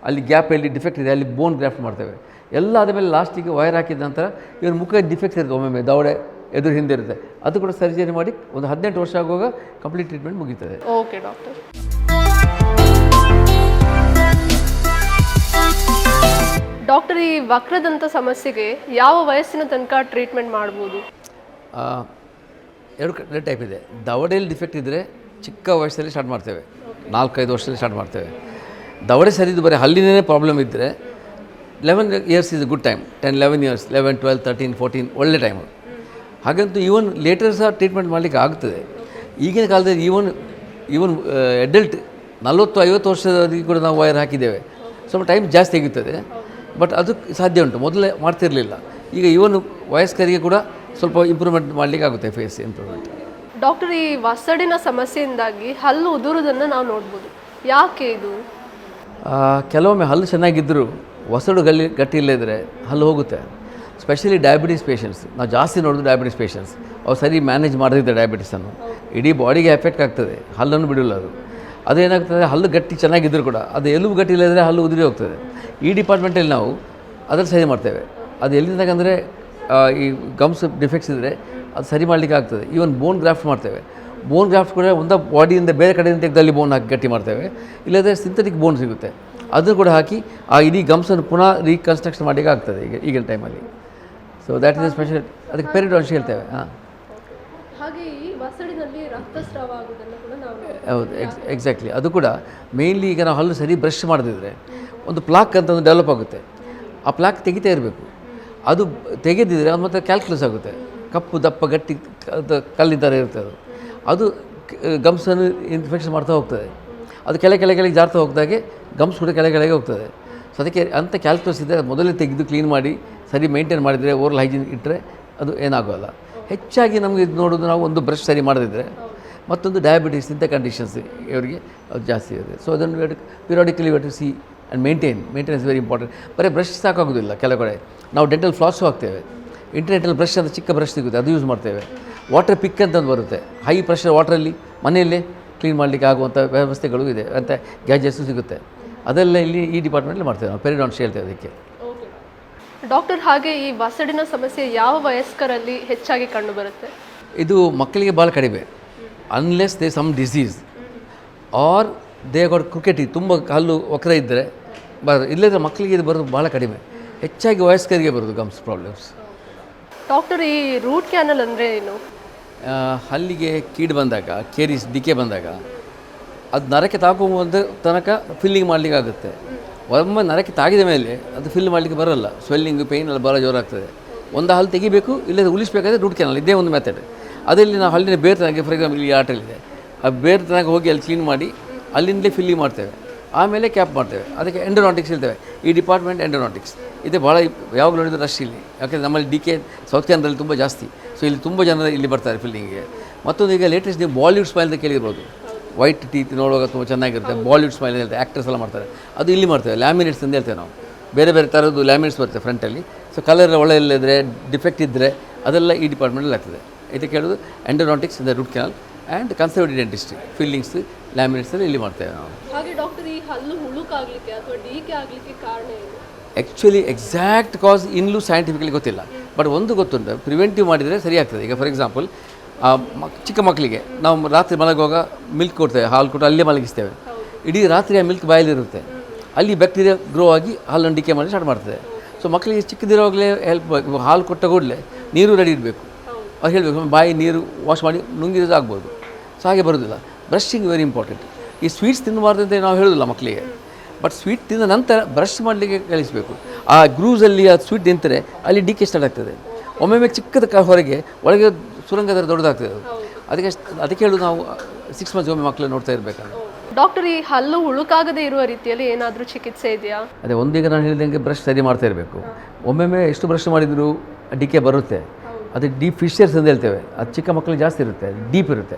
ಅಲ್ಲಿ ಗ್ಯಾಪ್ ಎಲ್ಲಿ ಡಿಫೆಕ್ಟ್ ಇದೆ ಅಲ್ಲಿ ಬೋನ್ ಗ್ರಾಫ್ಟ್ ಮಾಡ್ತೇವೆ. ಎಲ್ಲ ಆದಮೇಲೆ ಲಾಸ್ಟಿಗೆ ವೈರ್ ಹಾಕಿದ ನಂತರ ಇವ್ರ ಮುಖ ಡಿಫೆಕ್ಟ್ಸ್ ಇರುತ್ತೆ, ಒಮ್ಮೊಮ್ಮೆ ದವಡೆ ಎದುರು ಹಿಂದೆ ಇರುತ್ತೆ, ಅದು ಕೂಡ ಸರ್ಜರಿ ಮಾಡಿ ಒಂದು 18 ವರ್ಷ ಆಗುವಾಗ ಕಂಪ್ಲೀಟ್ ಟ್ರೀಟ್ಮೆಂಟ್ ಮುಗೀತದೆ. Okay doctor. ಡಾಕ್ಟರ್, ಈ ವಕ್ರದಂತ ಸಮಸ್ಯೆಗೆ ಯಾವ ವಯಸ್ಸಿನ ತನಕ ಟ್ರೀಟ್ಮೆಂಟ್ ಮಾಡ್ಬೋದು? ಎರಡು ಟೈಪ್ ಇದೆ. ದವಡೆಯಲ್ಲಿ ಡಿಫೆಕ್ಟ್ ಇದ್ದರೆ ಚಿಕ್ಕ ವಯಸ್ಸಲ್ಲಿ ಸ್ಟಾರ್ಟ್ ಮಾಡ್ತೇವೆ, 4-5 ವರ್ಷದಲ್ಲಿ ಸ್ಟಾರ್ಟ್ ಮಾಡ್ತೇವೆ. ದವಡೆ ಸರಿದು ಬರೀ ಹಲ್ಲಿನೇ ಪ್ರಾಬ್ಲಮ್ ಇದ್ದರೆ 11 years is good time. 10-11 years, 11, 12, 13, 14 ಒಳ್ಳೆ ಟೈಮು. ಹಾಗಂತೂ ಈವನ್ ಲೇಟರ್ ಸಹ ಟ್ರೀಟ್ಮೆಂಟ್ ಮಾಡಲಿಕ್ಕೆ ಆಗ್ತದೆ. ಈಗಿನ ಕಾಲದಲ್ಲಿ ಈವನ್ ಅಡಲ್ಟ್ 40-50 ವರ್ಷದವರೆಗೆ ಕೂಡ ನಾವು ವೈರ್ ಹಾಕಿದ್ದೇವೆ. ಸ್ವಲ್ಪ ಟೈಮ್ ಜಾಸ್ತಿ ಆಗುತ್ತದೆ, ಬಟ್ ಅದು ಸಾಧ್ಯ ಉಂಟು. ಮೊದಲೇ ಮಾಡ್ತಿರಲಿಲ್ಲ. ಈಗ ಈವನ್ ವಯಸ್ಕರಿಗೆ ಕೂಡ ಸ್ವಲ್ಪ ಇಂಪ್ರೂವ್ಮೆಂಟ್ ಮಾಡಲಿಕ್ಕೆ ಆಗುತ್ತೆ, ಫೇಸ್ ಇಂಪ್ರೂವ್ಮೆಂಟ್. ಡಾಕ್ಟರ್, ಈ ವಸಡಿನ ಸಮಸ್ಯೆಯಿಂದಾಗಿ ಹಲ್ಲು ಉದುರುವುದನ್ನು ನಾವು ನೋಡ್ಬೋದು, ಯಾಕೆ ಇದು? ಕೆಲವೊಮ್ಮೆ ಹಲ್ಲು ಚೆನ್ನಾಗಿದ್ದರೂ ವಸಡು ಗಟ್ಟಿ ಇಲ್ಲದಿದ್ದರೆ ಹಲ್ಲು ಹೋಗುತ್ತೆ. ಸ್ಪೆಷಲಿ ಡಯಾಬಿಟಿಸ್ ಪೇಷಂಟ್ಸ್ ನಾವು ಜಾಸ್ತಿ ನೋಡೋದು. ಡಯಾಬಿಟಿಸ್ ಪೇಷಂಟ್ಸ್ ಅವ್ರು ಸರಿ ಮ್ಯಾನೇಜ್ ಮಾಡದಿದ್ದರೆ ಡಯಾಬಿಟಿಸನ್ನು ಇಡೀ ಬಾಡಿಗೆ ಎಫೆಕ್ಟ್ ಆಗ್ತದೆ, ಹಲ್ಲನ್ನು ಬಿಡಲ್ಲ ಅದು. ಅದೇನಾಗ್ತದೆ, ಹಲ್ಲು ಗಟ್ಟಿ ಚೆನ್ನಾಗಿದ್ದರೂ ಕೂಡ ಅದು ಎಲುಬು ಗಟ್ಟಿ ಇಲ್ಲದಿದ್ದರೆ ಹಲ್ಲು ಉದುರಿ ಹೋಗ್ತದೆ. ಈ ಡಿಪಾರ್ಟ್ಮೆಂಟಲ್ಲಿ ನಾವು ಅದನ್ನು ಸರಿ ಮಾಡ್ತೇವೆ. ಅದು ಎಲ್ಲಿಂದಾಗಂದರೆ ಈ ಗಮ್ಸ್ ಡಿಫೆಕ್ಟ್ಸ್ ಇದ್ದರೆ ಅದು ಸರಿ ಮಾಡಲಿಕ್ಕೆ ಆಗ್ತದೆ. ಈವನ್ ಬೋನ್ ಗ್ರಾಫ್ಟ್ ಮಾಡ್ತೇವೆ. ಬೋನ್ ಗ್ರಾಫ್ಟ್ ಕೂಡ ಒಂದು ಬಾಡಿಯಿಂದ ಬೇರೆ ಕಡೆಯಿಂದ ತೆಗೆದಲ್ಲಿ ಬೋನ್ ಹಾಕಿ ಗಟ್ಟಿ ಮಾಡ್ತೇವೆ. ಇಲ್ಲದ್ರೆ ಸಿಂಥೆಟಿಕ್ ಬೋನ್ ಸಿಗುತ್ತೆ, ಅದನ್ನು ಕೂಡ ಹಾಕಿ ಆ ಇಡೀ ಗಮ್ಸನ್ನು ಪುನಃ ರೀಕನ್ಸ್ಟ್ರಕ್ಷನ್ ಮಾಡಲಿಕ್ಕೆ ಆಗ್ತದೆ ಈಗಿನ ಟೈಮಲ್ಲಿ. So that is A special. ಅದಕ್ಕೆ ಪೆರಿಡಾನ್ಷಿಯಲ್ ಹೇಳ್ತೇವೆ. ಹಾಗೆ ಈ ವಸಡಿನಲ್ಲಿ ರಕ್ತಸ್ರಾವ ಆಗೋದನ್ನು ಕೂಡ ನಾವು ಹೌದು, ಎಕ್ಸಾಕ್ಟ್ಲಿ. ಅದು ಕೂಡ ಮೇಯ್ನ್ಲಿ ಈಗ ನಾವು ಹಲ್ಲು ಸರಿ ಬ್ರಷ್ ಮಾಡದಿದ್ದರೆ ಒಂದು ಪ್ಲಾಕ್ ಅಂತ ಒಂದು ಡೆವಲಪ್ ಆಗುತ್ತೆ. ಆ ಪ್ಲಾಕ್ ತೆಗಿತಾ ಇರಬೇಕು. ಅದು ತೆಗೆದಿದ್ರೆ ಅದು ಮತ್ತೆ ಕ್ಯಾಲ್ಕುಲಸ್ ಆಗುತ್ತೆ, ಕಪ್ಪು ದಪ್ಪ ಗಟ್ಟಿ ಕಲ್ಲಿನ ಥರ ಇರ್ತದೆ. ಅದು ಗಮ್ಸನ್ನು ಇನ್ಫೆಕ್ಷನ್ ಮಾಡ್ತಾ ಹೋಗ್ತದೆ. ಅದು ಕೆಳಗೆ ಜಾರ್ತಾ ಹೋಗ್ದಾಗೆ ಗಮ್ಸ್ ಕೂಡ ಕೆಳಗೆ ಹೋಗ್ತದೆ. ಸೊ ಅದಕ್ಕೆ ಅಂಥ ಕ್ಯಾಲ್ಕುಲಸ್ ಇದ್ದರೆ ಮೊದಲೇ ತೆಗೆದು ಕ್ಲೀನ್ ಮಾಡಿ ಸರಿ ಮೇಂಟೈನ್ ಮಾಡಿದರೆ, ಓರಲ್ ಹೈಜೀನ್ ಇಟ್ಟರೆ ಅದು ಏನಾಗೋಲ್ಲ. ಹೆಚ್ಚಾಗಿ ನಮಗೆ ಇದು ನೋಡೋದು, ನಾವು ಒಂದು ಬ್ರಷ್ ಸರಿ ಮಾಡದಿದ್ದರೆ, ಮತ್ತೊಂದು ಡಯಾಬಿಟಿಸ್ ಇಂಥ ಕಂಡೀಷನ್ಸ್ ಇವರಿಗೆ ಅದು ಜಾಸ್ತಿ ಇದೆ. ಸೊ ಅದನ್ನು periodically to see and maintenance very important. ಬರೀ ಬ್ರಷ್ ಸಾಕಾಗೋದಿಲ್ಲ, ಕೆಲವು ಕಡೆ ನಾವು ಡೆಂಟಲ್ ಫ್ಲಾಸು ಹಾಕ್ತೇವೆ. ಇಂಟರ್ನೆಟಲ್ಲಿ ಬ್ರಷ್ ಅಂತ ಚಿಕ್ಕ ಬ್ರಷ್ ಸಿಗುತ್ತೆ, ಅದು ಯೂಸ್ ಮಾಡ್ತೇವೆ. ವಾಟರ್ ಪಿಕ್ ಅಂತ ಒಂದು ಬರುತ್ತೆ, ಹೈ ಪ್ರೆಷರ್ ವಾಟ್ರಲ್ಲಿ ಮನೆಯಲ್ಲೇ ಕ್ಲೀನ್ ಮಾಡಲಿಕ್ಕೆ ಆಗುವಂಥ ವ್ಯವಸ್ಥೆಗಳು ಇದೆ, ಅಂತ ಗ್ಯಾಜೆಟ್ಸು ಸಿಗುತ್ತೆ. ಅದೆಲ್ಲ ಇಲ್ಲಿ ಈ ಡಿಪಾರ್ಟ್ಮೆಂಟಲ್ಲಿ ಮಾಡ್ತೇವೆ ನಾವು. ಪೆರಿಡಾನ್ಷಿಯಲ್ ಹೇಳ್ತೇವೆ ಅದಕ್ಕೆ. ಡಾಕ್ಟರ್, ಹಾಗೆ ಈ ವಸಡಿನ ಸಮಸ್ಯೆ ಯಾವ ವಯಸ್ಕರಲ್ಲಿ ಹೆಚ್ಚಾಗಿ ಕಂಡುಬರುತ್ತೆ? ಇದು ಮಕ್ಕಳಿಗೆ ಭಾಳ ಕಡಿಮೆ, unless they some disease or they got ಕ್ರಿಕೆಟಿ, ತುಂಬ ಹಲ್ಲು ವಕ್ರ ಇದ್ದರೆ ಇಲ್ಲದ್ರೆ ಮಕ್ಕಳಿಗೆ ಇದು ಬರೋದು ಭಾಳ ಕಡಿಮೆ. ಹೆಚ್ಚಾಗಿ ವಯಸ್ಕರಿಗೆ ಬರೋದು ಗಮ್ಸ್ ಪ್ರಾಬ್ಲಮ್ಸ್. ಡಾಕ್ಟರ್, ಈ ರೂಟ್ ಕ್ಯಾನಲ್ ಅಂದರೆ ಏನು? ಹಲ್ಲಿಗೆ ಕೀಡು ಬಂದಾಗ, ಕೇರಿಸ್ ಡಿಕೆ ಬಂದಾಗ ಅದು ನರಕ್ಕೆ ತಾಕುವಂಥ ತನಕ ಫಿಲ್ಲಿಂಗ್ ಮಾಡಲಿಕ್ಕೆ ಆಗುತ್ತೆ. ಒಮ್ಮೆ ನರಕ್ಕೆ ತಾಗಿದ ಮೇಲೆ ಅದು ಫಿಲ್ ಮಾಡಲಿಕ್ಕೆ ಬರೋಲ್ಲ. ಸ್ವೆಲ್ಲಿಂಗು, ಪೇಯ್ನ್ ಎಲ್ಲ ಭಾಳ ಜೋರಾಗ್ತದೆ. ಒಂದು ಹಲ್ಲು ತೆಗಿಬೇಕು, ಇಲ್ಲದೆ ಉಳಿಸಬೇಕಾದ್ರೆ ರೂಟ್ ಕ್ಯಾನಲ್ ಇದೇ ಒಂದು ಮೆಥಡ್. ಅದರಲ್ಲಿ ನಾವು ಹಲ್ಲಿನ ಬೇರೆ ತನಕ, ಫಾರ್ ಎಕ್ಸಾಂಪಲ್ ಇಲ್ಲಿ ಆಟಲಿದೆ, ಆ ಬೇರೆ ತನಕ ಹೋಗಿ ಅಲ್ಲಿ ಕ್ಲೀನ್ ಮಾಡಿ ಅಲ್ಲಿಂದಲೇ ಫಿಲ್ಲಿಂಗ್ ಮಾಡ್ತೇವೆ. ಆಮೇಲೆ ಕ್ಯಾಪ್ ಮಾಡ್ತೇವೆ. ಅದಕ್ಕೆ ಎಂಡೋನಾಟಿಕ್ಸ್ ಇರ್ತೇವೆ. ಈ ಡಿಪಾರ್ಟ್ಮೆಂಟ್ ಎಂಡೋನಾಟಿಕ್ಸ್ ಇದೆ ಭಾಳ ಯಾವಾಗಲೂ ನೋಡಿದ್ರೆ ರಶ್ ಇಲ್ಲಿ. ಯಾಕೆಂದರೆ ನಮ್ಮಲ್ಲಿ ಡಿಕೆ ಸೌತ್ ಕ್ಯಾನರಲ್ಲಿ ತುಂಬ ಜಾಸ್ತಿ. ಸೊ ಇಲ್ಲಿ ತುಂಬ ಜನ ಇಲ್ಲಿ ಬರ್ತಾರೆ ಫಿಲ್ಲಿಂಗಿಗೆ. ಮತ್ತೊಂದು ಈಗ ಲೇಟೆಸ್ಟ್ ನೀವು ಬಾಲಿವುಡ್ ಸ್ಮೈಲ್ ಅಂತ ಕೇಳಿರ್ಬೋದು. ವೈಟ್ ಟೀತ್ ನೋಡುವಾಗ ತುಂಬ ಚೆನ್ನಾಗಿರುತ್ತೆ. ಬಾಲಿವುಡ್ ಸ್ಮೈಲ್ ಅಂತ ಹೇಳ್ತಾರೆ, ಆ್ಯಕ್ಟರ್ಸ್ ಎಲ್ಲ ಮಾಡ್ತಾರೆ. ಅದು ಇಲ್ಲಿ ಮಾಡ್ತೇವೆ. ಲ್ಯಾಮಿನೇಟ್ಸ್ ಅಂತ ಹೇಳ್ತೇವೆ ನಾವು. ಬೇರೆ ಬೇರೆ ಥರದ್ದು ಲ್ಯಾಮಿನೇಟ್ಸ್ ಬರುತ್ತೆ ಫ್ರಂಟಲ್ಲಿ. ಸೊ ಕಲರ್ ಒಳ್ಳೆ ಇಲ್ಲದ್ರೆ ಡಿಫೆಕ್ಟ್ ಇದ್ದರೆ ಅದೆಲ್ಲ ಈ ಡಿಪಾರ್ಟ್ಮೆಂಟಲ್ಲಿ ಆಗ್ತದೆ. ಇದಕ್ಕೆ ಹೇಳೋದು ಎಂಡೋನಾಟಿಕ್ಸ್ ಇಂದ root canal and conservative dentistry, fillings, laminates ಎಲ್ಲ ಇಲ್ಲಿ ಮಾಡ್ತೇವೆ ನಾವು. ಹಾಗೆ ಡಾಕ್ಟರ್, ಈ ಹಲ್ಲು ಹುಳುಕಾಗಲಿಕ್ಕೆ ಅಥವಾ ಡಿಕೆ ಆಗಲಿಕ್ಕೆ ಕಾರಣ ಏನು? ಆ್ಯಕ್ಚುಲಿ ಎಕ್ಸಾಕ್ಟ್ ಕಾಸ್ ಇನ್ನೂ ಸೈಂಟಿಫಿಕಲಿ ಗೊತ್ತಿಲ್ಲ. ಬಟ್ ಒಂದು ಗೊತ್ತುಂಟು, ಪ್ರಿವೆಂಟಿವ್ ಮಾಡಿದರೆ ಸರಿ ಆಗ್ತದೆ. ಈಗ ಫಾರ್ ಎಕ್ಸಾಂಪಲ್ ಚಿಕ್ಕ ಮಕ್ಕಳಿಗೆ ನಾವು ರಾತ್ರಿ ಮಲಗುವಾಗ ಮಿಲ್ಕ್ ಕೊಡ್ತೇವೆ, ಹಾಲು ಕೊಟ್ಟು ಅಲ್ಲೇ ಮಲಗಿಸ್ತೇವೆ. ಇಡೀ ರಾತ್ರಿ ಆ ಮಿಲ್ಕ್ ಬಾಯಲ್ಲಿರುತ್ತೆ, ಅಲ್ಲಿ ಬ್ಯಾಕ್ಟೀರಿಯಾ ಗ್ರೋ ಆಗಿ ಹಾಲನ್ನು ಡಿಕೆ ಮಾಡಿ ಸ್ಟಾರ್ಟ್ ಮಾಡ್ತದೆ. ಸೊ ಮಕ್ಕಳಿಗೆ ಚಿಕ್ಕದಿರೋವಾಗಲೇ ಹೆಲ್ಪ್, ಹಾಲು ಕೊಟ್ಟ ಕೂಡಲೇ ನೀರು ರೆಡಿ ಇಡಬೇಕು. ಅವ್ರು ಹೇಳಬೇಕು ಬಾಯಿ ನೀರು ವಾಶ್ ಮಾಡಿ ನುಂಗಿರೋದು ಆಗ್ಬೋದು. ಸೊ ಹಾಗೆ ಬರೋದಿಲ್ಲ. Brushing very important. ಈ ಸ್ವೀಟ್ಸ್ ತಿನ್ನಬಾರ್ದು ಅಂತ ನಾವು ಹೇಳೋದಿಲ್ಲ ಮಕ್ಕಳಿಗೆ, ಬಟ್ ಸ್ವೀಟ್ ತಿಂದ ನಂತರ ಬ್ರಷ್ ಮಾಡಲಿಕ್ಕೆ ಕಲಿಸಬೇಕು. ಆ ಗ್ರೂಸಲ್ಲಿ ಆ ಸ್ವೀಟ್ ನಿಂತರೆ ಅಲ್ಲಿ ಡಿಕೆ ಸ್ಟಾರ್ಟ್ ಆಗ್ತದೆ. ಒಮ್ಮೊಮ್ಮೆ ಚಿಕ್ಕದ ಹೊರಗೆ ಒಳಗೆ ಸುರಂಗ ಥರ ದೊಡ್ಡದಾಗ್ತದೆ ಅದು. ಅದಕ್ಕೆ ಹೇಳೋದು ನಾವು 6 months ಒಮ್ಮೆ ಮಕ್ಕಳು ನೋಡ್ತಾ ಇರಬೇಕಂತ. ಡಾಕ್ಟರ್, ಈ ಹಲ್ಲು ಹುಳುಕಾಗದೇ ಇರುವ ರೀತಿಯಲ್ಲಿ ಏನಾದರೂ ಚಿಕಿತ್ಸೆ ಇದೆಯಾ? ಅದೇ ಒಂದೀಗ ನಾನು ಹೇಳಿದಂಗೆ ಬ್ರಷ್ ಸರಿ ಮಾಡ್ತಾ ಇರಬೇಕು. ಒಮ್ಮೊಮ್ಮೆ ಎಷ್ಟು ಬ್ರಷ್ ಮಾಡಿದರೂ ಡಿಕೆ ಬರುತ್ತೆ. ಅದು ಡೀಪ್ ಫಿಶರ್ಸ್ ಅಂತ ಹೇಳ್ತೇವೆ. ಅದು ಚಿಕ್ಕ ಮಕ್ಕಳಿಗೆ ಜಾಸ್ತಿ ಇರುತ್ತೆ, ಡೀಪ್ ಇರುತ್ತೆ.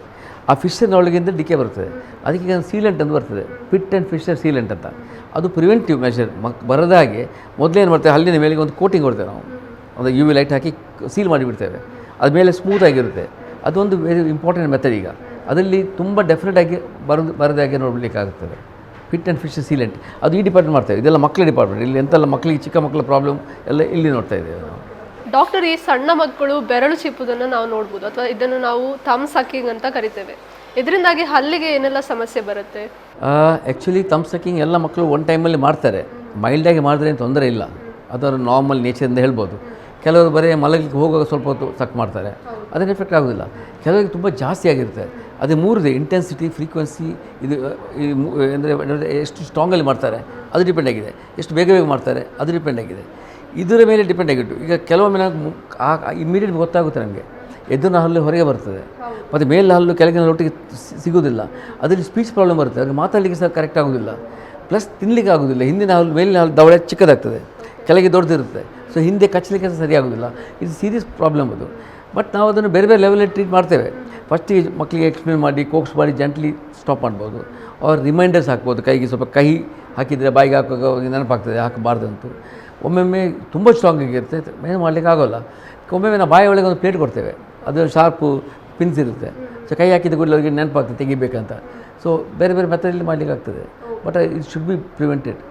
ಆ ಫಿಶರ್ನೊಳಗಿಂದ ಡಿಕೆ ಬರ್ತದೆ. ಅದಕ್ಕೆ ಸೀಲೆಂಟ್ ಅಂತ ಬರ್ತದೆ, ಪಿಟ್ ಆ್ಯಂಡ್ ಫಿಶರ್ ಸೀಲೆಂಟ್ ಅಂತ. ಅದು ಪ್ರಿವೆಂಟಿವ್ ಮೆಷರ್. ಬರದ ಹಾಗೆ ಮೊದಲೇನು ಮಾಡ್ತೇವೆ, ಹಲ್ಲಿನ ಮೇಲೆ ಒಂದು ಕೋಟಿಂಗ್ ಕೊಡ್ತೇವೆ ನಾವು, ಒಂದು UV ಲೈಟ್ ಹಾಕಿ ಸೀಲ್ ಮಾಡಿಬಿಡ್ತೇವೆ. ಅದು ಮೇಲೆ ಸ್ಮೂತ್ ಆಗಿರುತ್ತೆ. ಅದೊಂದು ವೆರಿ ಇಂಪಾರ್ಟೆಂಟ್ ಮೆಥಡ್. ಈಗ ಅದರಲ್ಲಿ ತುಂಬ ಡೆಫಿನೆಟಾಗಿ ಬರದಾಗೆ ನೋಡಲಿಕ್ಕಾಗುತ್ತದೆ. ಪಿಟ್ ಆ್ಯಂಡ್ ಫಿಶರ್ ಸೀಲೆಂಟ್ ಅದು ಈ ಡಿಪಾರ್ಟ್ಮೆಂಟ್ ಮಾಡ್ತೇವೆ. ಇದೆಲ್ಲ ಮಕ್ಕಳ ಡಿಪಾರ್ಟ್ಮೆಂಟ್. ಇಲ್ಲಿ ಎಂತೆಲ್ಲ ಮಕ್ಕಳಿಗೆ ಚಿಕ್ಕ ಮಕ್ಕಳ ಪ್ರಾಬ್ಲಮ್ ಎಲ್ಲ ಇಲ್ಲಿ ನೋಡ್ತಾ ಇದ್ದೇವೆ ನಾವು. ಡಾಕ್ಟರ್, ಈ ಸಣ್ಣ ಮಕ್ಕಳು ಬೆರಳು ಚಿಪ್ಪುದನ್ನು ನಾವು ನೋಡ್ಬೋದು, ಅಥವಾ ಇದನ್ನು ನಾವು ಥಮ್ ಸಕ್ಕಿಂಗ್ ಅಂತ ಕರಿತೇವೆ. ಇದರಿಂದಾಗಿ ಹಲ್ಲಿಗೆ ಏನೆಲ್ಲ ಸಮಸ್ಯೆ ಬರುತ್ತೆ? ಆ್ಯಕ್ಚುಲಿ ಥಮ್ ಸಕ್ಕಿಂಗ್ ಎಲ್ಲ ಮಕ್ಕಳು ಒನ್ ಟೈಮಲ್ಲಿ ಮಾಡ್ತಾರೆ. ಮೈಲ್ಡಾಗಿ ಮಾಡಿದ್ರೆ ಏನು ತೊಂದರೆ ಇಲ್ಲ, ಅದರ ನಾರ್ಮಲ್ ನೇಚರಿಂದ ಹೇಳ್ಬೋದು. ಕೆಲವರು ಬರೀ ಮಲಗಲಿಕ್ಕೆ ಹೋಗುವಾಗ ಸ್ವಲ್ಪ ಹೊತ್ತು ಸಕ್ ಮಾಡ್ತಾರೆ, ಅದನ್ನು ಎಫೆಕ್ಟ್ ಆಗೋದಿಲ್ಲ. ಕೆಲವರಿಗೆ ತುಂಬ ಜಾಸ್ತಿ ಆಗಿರುತ್ತೆ. ಅದು 3 ಇದೆ: ಇಂಟೆನ್ಸಿಟಿ, ಫ್ರೀಕ್ವೆನ್ಸಿ, ಇದು ಅಂದರೆ ಎಷ್ಟು ಸ್ಟ್ರಾಂಗಲ್ಲಿ ಮಾಡ್ತಾರೆ ಅದು ಡಿಪೆಂಡ್ ಆಗಿದೆ, ಎಷ್ಟು ಬೇಗ ಮಾಡ್ತಾರೆ ಅದು ಡಿಪೆಂಡ್ ಆಗಿದೆ. ಇದರ ಮೇಲೆ ಡಿಪೆಂಡ್ ಆಗಿತ್ತು. ಈಗ ಕೆಲವೊಮ್ಮೆ ಇಮ್ಮಿಡಿಯೇಟ್ ಗೊತ್ತಾಗುತ್ತೆ ನಮಗೆ, ಎದುರಿನ ಹಲ್ಲು ಹೊರಗೆ ಬರ್ತದೆ, ಮತ್ತು ಮೇಲಿನ ಹಲ್ಲು ಕೆಳಗಿನ ಒಟ್ಟಿಗೆ ಸಿಗೋದಿಲ್ಲ. ಅದರಲ್ಲಿ ಸ್ಪೀಚ್ ಪ್ರಾಬ್ಲಮ್ ಬರುತ್ತೆ, ಅವ್ರಿಗೆ ಮಾತಾಡಲಿಕ್ಕೆ ಸಹ ಕರೆಕ್ಟ್ ಆಗೋದಿಲ್ಲ, ಪ್ಲಸ್ ತಿನ್ನಲಿಕ್ಕೆ ಆಗೋದಿಲ್ಲ. ಹಿಂದಿನ ಹಲ್ಲು, ಮೇಲಿನ ಹಲ್ಲು ದವಡೆ ಚಿಕ್ಕದಾಗ್ತದೆ, ಕೆಳಗೆ ದೊಡ್ಡದಿರುತ್ತೆ. ಸೊ ಹಿಂದೆ ಕಚ್ಚಲಿಕ್ಕೆ ಸಹ ಸರಿ ಆಗೋದಿಲ್ಲ. ಇದು ಸೀರಿಯಸ್ ಪ್ರಾಬ್ಲಮ್ ಅದು. ಬಟ್ ನಾವು ಅದನ್ನು ಬೇರೆ ಬೇರೆ ಲೆವೆಲಲ್ಲಿ ಟ್ರೀಟ್ ಮಾಡ್ತೇವೆ. ಫಸ್ಟಿಗೆ ಮಕ್ಕಳಿಗೆ ಎಕ್ಸ್ಪ್ಲೇನ್ ಮಾಡಿ, ಕೋಕ್ಸ್ ಮಾಡಿ ಜಂಟ್ಲಿ ಸ್ಟಾಪ್ ಮಾಡ್ಬೋದು. ಅವ್ರು ರಿಮೈಂಡರ್ಸ್ ಹಾಕ್ಬೋದು, ಕೈಗೆ ಸ್ವಲ್ಪ ಕಹಿ ಹಾಕಿದರೆ ಬಾಯಿಗೆ ಹಾಕುವಾಗ ನೆನಪಾಗ್ತದೆ ಹಾಕಬಾರ್ದು ಅಂತ. ಒಮ್ಮೊಮ್ಮೆ ತುಂಬ ಸ್ಟ್ರಾಂಗ್ ಆಗಿರುತ್ತೆ, ಏನು ಮಾಡಲಿಕ್ಕೆ ಆಗೋಲ್ಲ. ಒಮ್ಮೊಮ್ಮೆ ನಾವು ಬಾಯಿ ಒಳಗೆ ಒಂದು ಪ್ಲೇಟ್ ಕೊಡ್ತೇವೆ, ಅದು ಶಾರ್ಪು ಪಿನ್ಸ್ ಇರುತ್ತೆ. ಸೊ ಕೈ ಹಾಕಿದ ಕೂಡಲೇ ಅವರಿಗೆ ನೆನಪಾಗ್ತದೆ ತೆಗಿಬೇಕಂತ. ಸೊ ಬೇರೆ ಬೇರೆ ಮೆಥಡಲ್ಲಿ ಮಾಡಲಿಕ್ಕೆ ಆಗ್ತದೆ. But it should be prevented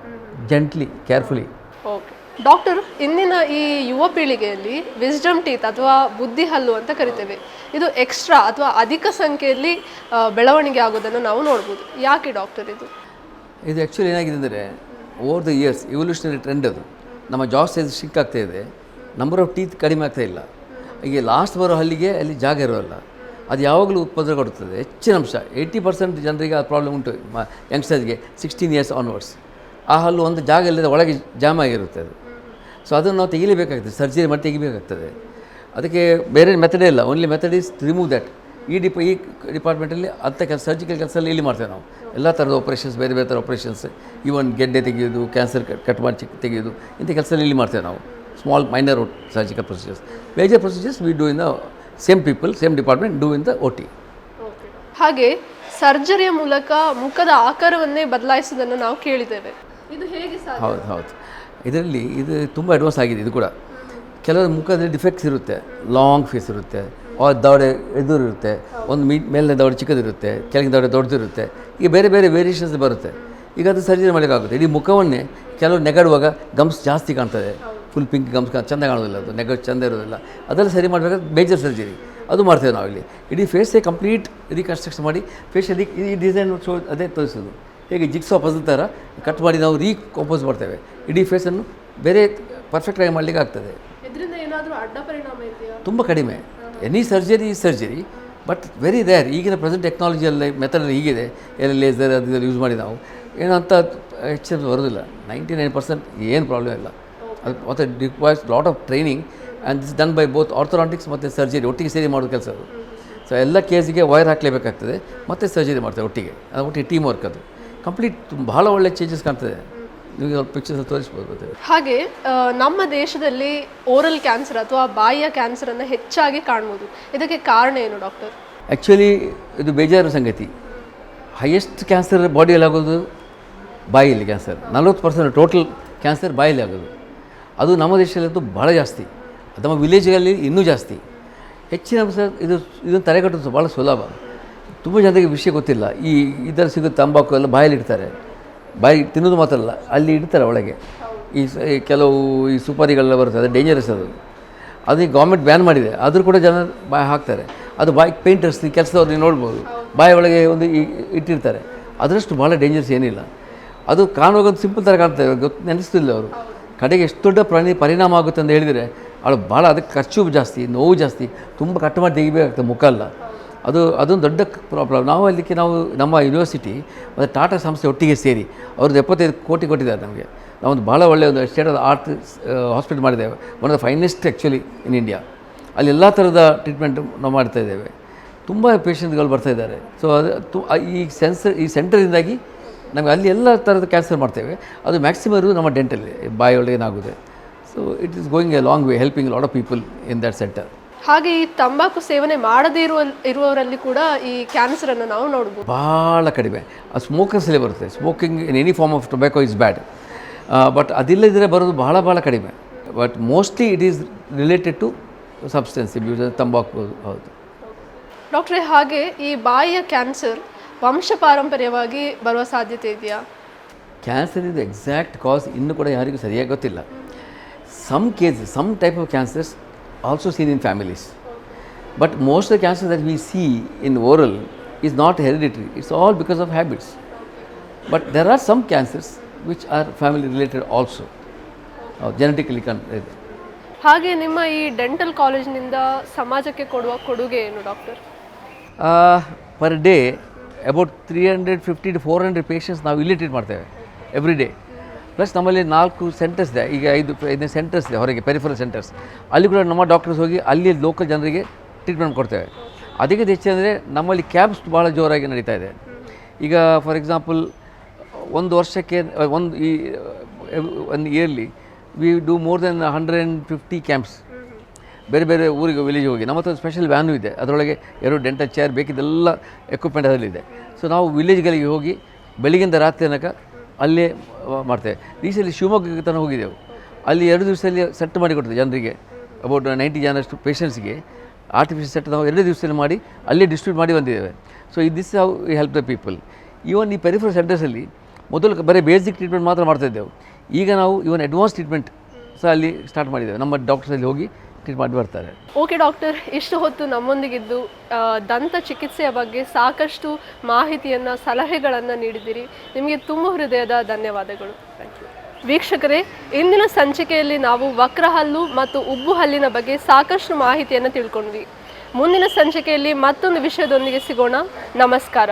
gently, carefully. Okay doctor, ಇಂದಿನ ಈ ಯುವ ಪೀಳಿಗೆಯಲ್ಲಿ ವಿಸ್ಡಮ್ ಟೀತ್ ಅಥವಾ ಬುದ್ಧಿ ಹಲ್ಲು ಅಂತ ಕರಿತೇವೆ, ಇದು ಎಕ್ಸ್ಟ್ರಾ ಅಥವಾ ಅಧಿಕ ಸಂಖ್ಯೆಯಲ್ಲಿ ಬೆಳವಣಿಗೆ ಆಗೋದನ್ನು ನಾವು ನೋಡ್ಬೋದು. ಯಾಕೆ ಡಾಕ್ಟರ್ ಇದು ಆ್ಯಕ್ಚುಲಿ ಏನಾಗಿದೆ ಅಂದರೆ, over the years evolutionary trend ಅದು. ನಮ್ಮ ಜಾ ಸೈಜ್ ಶಿಕ್ ಆಗ್ತಾ ಇದೆ, ನಂಬರ್ ಆಫ್ ಟೀತ್ ಕಡಿಮೆ ಆಗ್ತಾ ಇಲ್ಲ. ಈಗ ಲಾಸ್ಟ್ ಬರೋ ಹಲ್ಲಿಗೆ ಅಲ್ಲಿ ಜಾಗ ಇರೋಲ್ಲ, ಅದು ಯಾವಾಗಲೂ ಉತ್ಪನ್ನ ಕೊಡುತ್ತದೆ. ಹೆಚ್ಚಿನ ಅಂಶ 80% ಜನರಿಗೆ ಆ ಪ್ರಾಬ್ಲಮ್ ಉಂಟು. ಯಂಗ್ಸ್ಟರ್ಸ್ಗೆ 16 years ಆನ್ವರ್ಡ್ಸ್ ಆ ಹಲ್ಲು ಒಂದು ಜಾಗ ಇಲ್ಲದೆ ಒಳಗೆ ಜಾಮ್ ಆಗಿರುತ್ತೆ ಅದು. ಸೊ ಅದನ್ನು ನಾವು ತೆಗಿಲೇಬೇಕಾಗ್ತದೆ, ಸರ್ಜರಿ ಮಾಡಿ ತೆಗಿಬೇಕಾಗ್ತದೆ. ಅದಕ್ಕೆ ಬೇರೆ ಮೆಥಡೇ ಇಲ್ಲ, only method is remove that. ಈ ಡಿಪಾರ್ಟ್ಮೆಂಟಲ್ಲಿ ಅಂಥ ಕೆಲಸ, ಸರ್ಜಿಕಲ್ ಕೆಲಸ ಎಲ್ಲ ಇಲ್ಲಿ ಮಾಡ್ತೇವೆ ನಾವು. ಎಲ್ಲ ಥರದ ಆಪ್ರೇಷನ್ಸ್, ಬೇರೆ ಬೇರೆ ಥರ ಆಪ್ರೇಷನ್ಸ್, ಈವನ್ ಗೆಡ್ಡೆ ತೆಗೆಯೋದು, ಕ್ಯಾನ್ಸರ್ ಕಟ್ ಮಾಡಿ ತೆಗೆಯೋದು, ಇಂಥ ಕೆಲಸ ಇಲ್ಲಿ ಮಾಡ್ತೇವೆ ನಾವು. Small minor surgical procedures. Major procedures we do in the same people, same department do in the OT. ಹಾಗೆ ಸರ್ಜರಿಯ ಮೂಲಕ ಮುಖದ ಆಕಾರವನ್ನೇ ಬದಲಾಯಿಸುವುದನ್ನು ನಾವು ಕೇಳಿದ್ದೇವೆ, ಇದು ಹೇಗೆ ಸಾಧ್ಯ? ಹೌದು. ಇದರಲ್ಲಿ ಇದು ತುಂಬ ಅಡ್ವಾನ್ಸ್ ಆಗಿದೆ. ಇದು ಕೂಡ ಕೆಲವರು ಮುಖದಲ್ಲಿ ಡಿಫೆಕ್ಟ್ಸ್ ಇರುತ್ತೆ, ಲಾಂಗ್ ಫೇಸ್ ಇರುತ್ತೆ, ದವಡೆ ಎದುರಿರುತ್ತೆ, ಒಂದು ಮೇಲಿನ ದವಡೆ ಚಿಕ್ಕದಿರುತ್ತೆ, ಕೆಳಗಿನ ದವಡೆ ದೊಡ್ಡದಿರುತ್ತೆ. ಈಗ ಬೇರೆ ಬೇರೆ ವೇರಿಯೇಷನ್ಸ್ ಬರುತ್ತೆ. ಈಗ ಅದು ಸರ್ಜರಿ ಮಾಡಲಿಕ್ಕಾಗುತ್ತೆ. ಇಡೀ ಮುಖವನ್ನೇ ಕೆಲವರು ನೆಗಡುವಾಗ ಗಮ್ಸ್ ಜಾಸ್ತಿ ಕಾಣ್ತದೆ, ಫುಲ್ ಪಿಂಕ್ ಗಮ್ಸ್ ಚೆಂದ ಕಾಣೋದಿಲ್ಲ, ಅದು ನೆಗಡು ಚೆಂದ ಇರೋದಿಲ್ಲ. ಅದೆಲ್ಲ ಸರಿ ಮಾಡಬೇಕಾದ್ರೆ ಮೇಜರ್ ಸರ್ಜರಿ ಅದು ಮಾಡ್ತೇವೆ ನಾವು ಇಲ್ಲಿ. ಇಡೀ ಫೇಸೇ ಕಂಪ್ಲೀಟ್ ರೀಕನ್ಸ್ಟ್ರಕ್ಷನ್ ಮಾಡಿ ಫೇಶಿಯಲ್ ಈ ಡಿಸೈನ್ ಅದೇ ತೋರಿಸೋದು. ಹೇಗೆ ಜಿಕ್ಸೋ ಪಜಲ್ ಥರ ಕಟ್ ಮಾಡಿ ನಾವು ರೀಕಂಪೋಸ್ ಮಾಡ್ತೇವೆ. ಇಡೀ ಫೇಸನ್ನು ಬೇರೆ ಪರ್ಫೆಕ್ಟಾಗಿ ಮಾಡಲಿಕ್ಕೆ ಆಗ್ತದೆ. ಇದರಿಂದ ಏನಾದರೂ ಅಡ್ಡ ಪರಿಣಾಮ ಇದೆಯಾ? ತುಂಬ ಕಡಿಮೆ. ಎನಿ ಸರ್ಜರಿ ಈ ಸರ್ಜರಿ, ಬಟ್ ವೆರಿ ರೇರ್. ಈಗಿನ ಪ್ರೆಸೆಂಟ್ ಟೆಕ್ನಾಲಜಿಯಲ್ಲಿ ಮೆಥಡಲ್ಲಿ ಹೀಗಿದೆ, ಎಲ್ಲ ಲೇಸರ್ ಅದೆಲ್ಲ ಯೂಸ್ ಮಾಡಿ ನಾವು ಏನಂತ ಹೆಚ್ಚು ಬರೋದಿಲ್ಲ. 99% ಏನು ಪ್ರಾಬ್ಲಮ್ ಇಲ್ಲ. ಅದು ಮತ್ತು requires lot of training and this done by both orthodontics ಮತ್ತು ಸರ್ಜರಿ ಒಟ್ಟಿಗೆ ಸೇರಿ ಮಾಡೋದು ಕೆಲಸ ಅದು. ಸೊ ಎಲ್ಲ ಕೇಸಿಗೆ ವೈರ್ ಹಾಕಲೇಬೇಕಾಗ್ತದೆ, ಮತ್ತು ಸರ್ಜರಿ ಮಾಡ್ತೇವೆ ಒಟ್ಟಿಗೆ. ಅದು ಒಟ್ಟಿಗೆ ಟೀಮ್ ವರ್ಕ್. ಅದು ಕಂಪ್ಲೀಟ್ ಭಾಳ ಒಳ್ಳೆ ಚೇಂಜಸ್ ಕಾಣ್ತದೆ. ನಿಮಗೆ ಪಿಕ್ಚರ್ಸ್ ತೋರಿಸ್ಬೋದು. ಹಾಗೆ ನಮ್ಮ ದೇಶದಲ್ಲಿ ಓರಲ್ ಕ್ಯಾನ್ಸರ್ ಅಥವಾ ಬಾಯಿಯ ಕ್ಯಾನ್ಸರನ್ನು ಹೆಚ್ಚಾಗಿ ಕಾಣ್ಬೋದು. ಇದಕ್ಕೆ ಕಾರಣ ಏನು ಡಾಕ್ಟರ್? ಆ್ಯಕ್ಚುಲಿ ಇದು ಬೇಜಾರು ಸಂಗತಿ. ಹೈಯೆಸ್ಟ್ ಕ್ಯಾನ್ಸರ್ ಬಾಡಿಯಲ್ಲಿ ಆಗೋದು ಬಾಯಿಯಲ್ಲಿ ಕ್ಯಾನ್ಸರ್. 40% ಟೋಟಲ್ ಕ್ಯಾನ್ಸರ್ ಬಾಯಲ್ಲಿ ಆಗೋದು. ಅದು ನಮ್ಮ ದೇಶದಲ್ಲಂತೂ ಭಾಳ ಜಾಸ್ತಿ, ನಮ್ಮ ವಿಲೇಜ್ಗಳಲ್ಲಿ ಇನ್ನೂ ಜಾಸ್ತಿ. ಹೆಚ್ಚಿನ ಅಂಶ ಇದನ್ನು ತಡೆಗಟ್ಟೋದು ಭಾಳ ಸುಲಭ. ತುಂಬ ಜನರಿಗೆ ವಿಷಯ ಗೊತ್ತಿಲ್ಲ. ಇದರ ಸಿಗೋ ತಂಬಾಕು ಎಲ್ಲ ಬಾಯಲ್ಲಿ ಇಡ್ತಾರೆ, ಬಾಯಿ ತಿನ್ನೋದು ಮಾತ್ರ ಅಲ್ಲ, ಅಲ್ಲಿ ಇಡ್ತಾರೆ ಒಳಗೆ. ಕೆಲವು ಸುಪಾರಿಗಳೆಲ್ಲ ಬರುತ್ತೆ, ಅದು ಡೇಂಜರಸ್. ಅದು ಗೌರ್ಮೆಂಟ್ ಬ್ಯಾನ್ ಮಾಡಿದೆ, ಆದರೂ ಕೂಡ ಜನ ಬಾಯಿ ಹಾಕ್ತಾರೆ. ಅದು ಬಾಯಿ ಪೇಂಟರ್ಸ್ ಕೆಲಸದವ್ರು ನೀವು ನೋಡ್ಬೋದು, ಬಾಯಿ ಒಳಗೆ ಒಂದು ಇಟ್ಟಿರ್ತಾರೆ. ಅದರಷ್ಟು ಭಾಳ ಡೇಂಜರ್ಸ್ ಏನಿಲ್ಲ. ಅದು ಕಾಣುವಾಗೊಂದು ಸಿಂಪಲ್ ಥರ ಕಾಣ್ತೇವೆ, ನೆನೆಸ್ತಿಲ್ಲ ಅವರು. ಕಡೆಗೆ ಎಷ್ಟು ದೊಡ್ಡ ಪರಿಣಾಮ ಆಗುತ್ತೆ ಅಂತ ಹೇಳಿದರೆ ಅವಳು ಭಾಳ ಅದಕ್ಕೆ ಖರ್ಚು ಜಾಸ್ತಿ, ನೋವು ಜಾಸ್ತಿ, ತುಂಬ ಕಟ್ ಮಾಡಿ ತೆಗಿಬೇಕಾಗ್ತದೆ ಮುಖ ಅಲ್ಲ. ಅದೊಂದು ದೊಡ್ಡ ಪ್ರಾಬ್ಲಮ್. ನಾವು ನಮ್ಮ ಯೂನಿವರ್ಸಿಟಿ ಮತ್ತು ಟಾಟಾ ಸಂಸ್ಥೆ ಒಟ್ಟಿಗೆ ಸೇರಿ ಅವ್ರದ್ದು 75 ಕೋಟಿ ಕೊಟ್ಟಿದ್ದಾರೆ ನಮಗೆ. ನಾವೊಂದು ಭಾಳ ಒಳ್ಳೆಯ ಒಂದು ಸ್ಟೇಟ್ ಆಫ್ ಆರ್ಟ್ ಹಾಸ್ಪಿಟಲ್ ಮಾಡಿದ್ದೇವೆ, one of the finest actually in India. ಅಲ್ಲಿ ಎಲ್ಲ ಥರದ ಟ್ರೀಟ್ಮೆಂಟ್ ನಾವು ಮಾಡ್ತಾಯಿದ್ದೇವೆ. ತುಂಬ ಪೇಷಂಟ್ಗಳು ಬರ್ತಾಯಿದ್ದಾರೆ. ಸೊ ಅದು ಈ ಸೆಂಟರಿಂದಾಗಿ ನಮಗೆ ಅಲ್ಲಿ ಎಲ್ಲ ಥರದ ಕ್ಯಾನ್ಸರ್ ಮಾಡ್ತೇವೆ. ಅದು ಮ್ಯಾಕ್ಸಿಮಮ್ ನಮ್ಮ ಡೆಂಟಲ್ಲಿ ಬಾಯಿಯೊಳಗೆ ಏನಾಗುತ್ತೆ. So it is going A long way, helping lot of people in that centre. ಹಾಗೆ ಈ ತಂಬಾಕು ಸೇವನೆ ಮಾಡದೇ ಇರುವವರಲ್ಲಿ ಕೂಡ ಈ ಕ್ಯಾನ್ಸರನ್ನು ನಾವು ನೋಡ್ಬೋದು. ಭಾಳ ಕಡಿಮೆ. ಅದು ಸ್ಮೋಕರ್ಸಲ್ಲೇ ಬರುತ್ತೆ. Smoking in any form of tobacco is bad, but ಅದಿಲ್ಲದಿದ್ದರೆ ಬರೋದು ಭಾಳ ಕಡಿಮೆ. But mostly it is related to substance abuse, ತಂಬಾಕು. ಹೌದು ಡಾಕ್ಟ್ರೇ, ಹಾಗೆ ಈ ಬಾಯಿಯ ಕ್ಯಾನ್ಸರ್ ವಂಶ ಪಾರಂಪರ್ಯವಾಗಿ ಬರುವ ಸಾಧ್ಯತೆ ಇದೆಯಾ? ಕ್ಯಾನ್ಸರ್ ಇದು ಎಕ್ಸಾಕ್ಟ್ ಕಾಸ್ ಇನ್ನೂ ಕೂಡ ಯಾರಿಗೂ ಸರಿಯಾಗಿ ಗೊತ್ತಿಲ್ಲ. Some cases, some type of cancers also seen in families, but most of the cancer that we see in oral is not hereditary, it's all because of habits. But there are some cancers which are family related also, genetically ಇದೆ. ಹಾಗೆ ನಿಮ್ಮ ಈ dental ಕಾಲೇಜಿನಿಂದ ಸಮಾಜಕ್ಕೆ ಕೊಡುವ ಕೊಡುಗೆ ಏನು doctor? Per day about 350 to 400 patients ನಾವು ಇಲ್ಲಿ ಟ್ರೀಟ್ ಮಾಡ್ತೇವೆ ಎವ್ರಿ ಡೇ. ಪ್ಲಸ್ ನಮ್ಮಲ್ಲಿ 4 ಸೆಂಟರ್ಸ್ ಇದೆ, ಈಗ 5 ಸೆಂಟರ್ಸ್ ಇದೆ ಹೊರಗೆ, ಪೆರಿಫರಲ್ ಸೆಂಟರ್ಸ್. ಅಲ್ಲಿ ಕೂಡ ನಮ್ಮ ಡಾಕ್ಟರ್ಸ್ ಹೋಗಿ ಅಲ್ಲಿ ಲೋಕಲ್ ಜನರಿಗೆ ಟ್ರೀಟ್ಮೆಂಟ್ ಕೊಡ್ತೇವೆ. ಅದಕ್ಕೆ ಹೆಚ್ಚಂದರೆ ನಮ್ಮಲ್ಲಿ ಕ್ಯಾಂಪ್ಸ್ ಭಾಳ ಜೋರಾಗಿ ನಡೀತಾ ಇದೆ. ಈಗ ಫಾರ್ ಎಕ್ಸಾಂಪಲ್ ಒಂದು ವರ್ಷಕ್ಕೆ ಒಂದು yearly we do more than 150 camps. ಬೇರೆ ಬೇರೆ ಊರಿಗೆ, ವಿಲೇಜ್ ಹೋಗಿ. ನಮ್ಮ ಹತ್ರ ಸ್ಪೆಷಲ್ ವ್ಯಾನು ಇದೆ, ಅದರೊಳಗೆ 2 ಡೆಂಟಲ್ ಚೇರ್ ಬೇಕಿದ್ದೆಲ್ಲ ಎಕ್ವಿಪ್ಮೆಂಟ್ ಅದರಲ್ಲಿದೆ. ಸೊ ನಾವು ವಿಲೇಜ್ಗಳಿಗೆ ಹೋಗಿ ಬೆಳಿಗ್ಗೆಯಿಂದ ರಾತ್ರಿ ತನಕ ಅಲ್ಲೇ ಮಾಡ್ತೇವೆ. ರೀಸೆಂಟ್ಲಿ ಶಿವಮೊಗ್ಗಕ್ಕೆ ತನಕ ಹೋಗಿದ್ದೆವು. ಅಲ್ಲಿ 2 ದಿವಸದಲ್ಲಿ ಸೆಟ್ ಮಾಡಿ ಕೊಡ್ತೇವೆ ಜನರಿಗೆ, ಅಬೌಟ್ 90 ಜನರಷ್ಟು ಪೇಷಂಟ್ಸ್ಗೆ ಆರ್ಟಿಫಿಷಿಯಲ್ ಸೆಟ್ ನಾವು 2 ದಿವಸದಲ್ಲಿ ಮಾಡಿ ಅಲ್ಲೇ ಡಿಸ್ಟ್ರಿಬ್ಯೂಟ್ ಮಾಡಿ ಬಂದಿದ್ದೇವೆ. So this how we help the people. Even ಈ ಪೆರಿಫರಲ್ ಸೆಂಟರ್ಸಲ್ಲಿ ಮೊದಲು ಬರೀ ಬೇಸಿಕ್ ಟ್ರೀಟ್ಮೆಂಟ್ ಮಾತ್ರ ಮಾಡ್ತಾಯಿದ್ದೆವು. ಈಗ ನಾವು ಇವನ್ ಅಡ್ವಾನ್ಸ್ ಟ್ರೀಟ್ಮೆಂಟ್ ಸಹ ಅಲ್ಲಿ ಸ್ಟಾರ್ಟ್ ಮಾಡಿದ್ದೇವೆ. ನಮ್ಮ ಡಾಕ್ಟರ್ಸಲ್ಲಿ ಹೋಗಿ ಟ್ರೀಟ್ ಮಾಡಿ ಬರ್ತಾರೆ. ಓಕೆ ಡಾಕ್ಟರ್, ಇಷ್ಟು ಹೊತ್ತು ನಮ್ಮೊಂದಿಗಿದ್ದು ದಂತ ಚಿಕಿತ್ಸೆಯ ಬಗ್ಗೆ ಸಾಕಷ್ಟು ಮಾಹಿತಿಯನ್ನು, ಸಲಹೆಗಳನ್ನು ನೀಡಿದ್ದೀರಿ. ನಿಮಗೆ ತುಂಬ ಹೃದಯದ ಧನ್ಯವಾದಗಳು. ವೀಕ್ಷಕರೇ, ಇಂದಿನ ಸಂಚಿಕೆಯಲ್ಲಿ ನಾವು ವಕ್ರಹಲ್ಲು ಮತ್ತು ಉಬ್ಬು ಹಲ್ಲಿನ ಬಗ್ಗೆ ಸಾಕಷ್ಟು ಮಾಹಿತಿಯನ್ನು ತಿಳ್ಕೊಂಡ್ವಿ. ಮುಂದಿನ ಸಂಚಿಕೆಯಲ್ಲಿ ಮತ್ತೊಂದು ವಿಷಯದೊಂದಿಗೆ ಸಿಗೋಣ. ನಮಸ್ಕಾರ.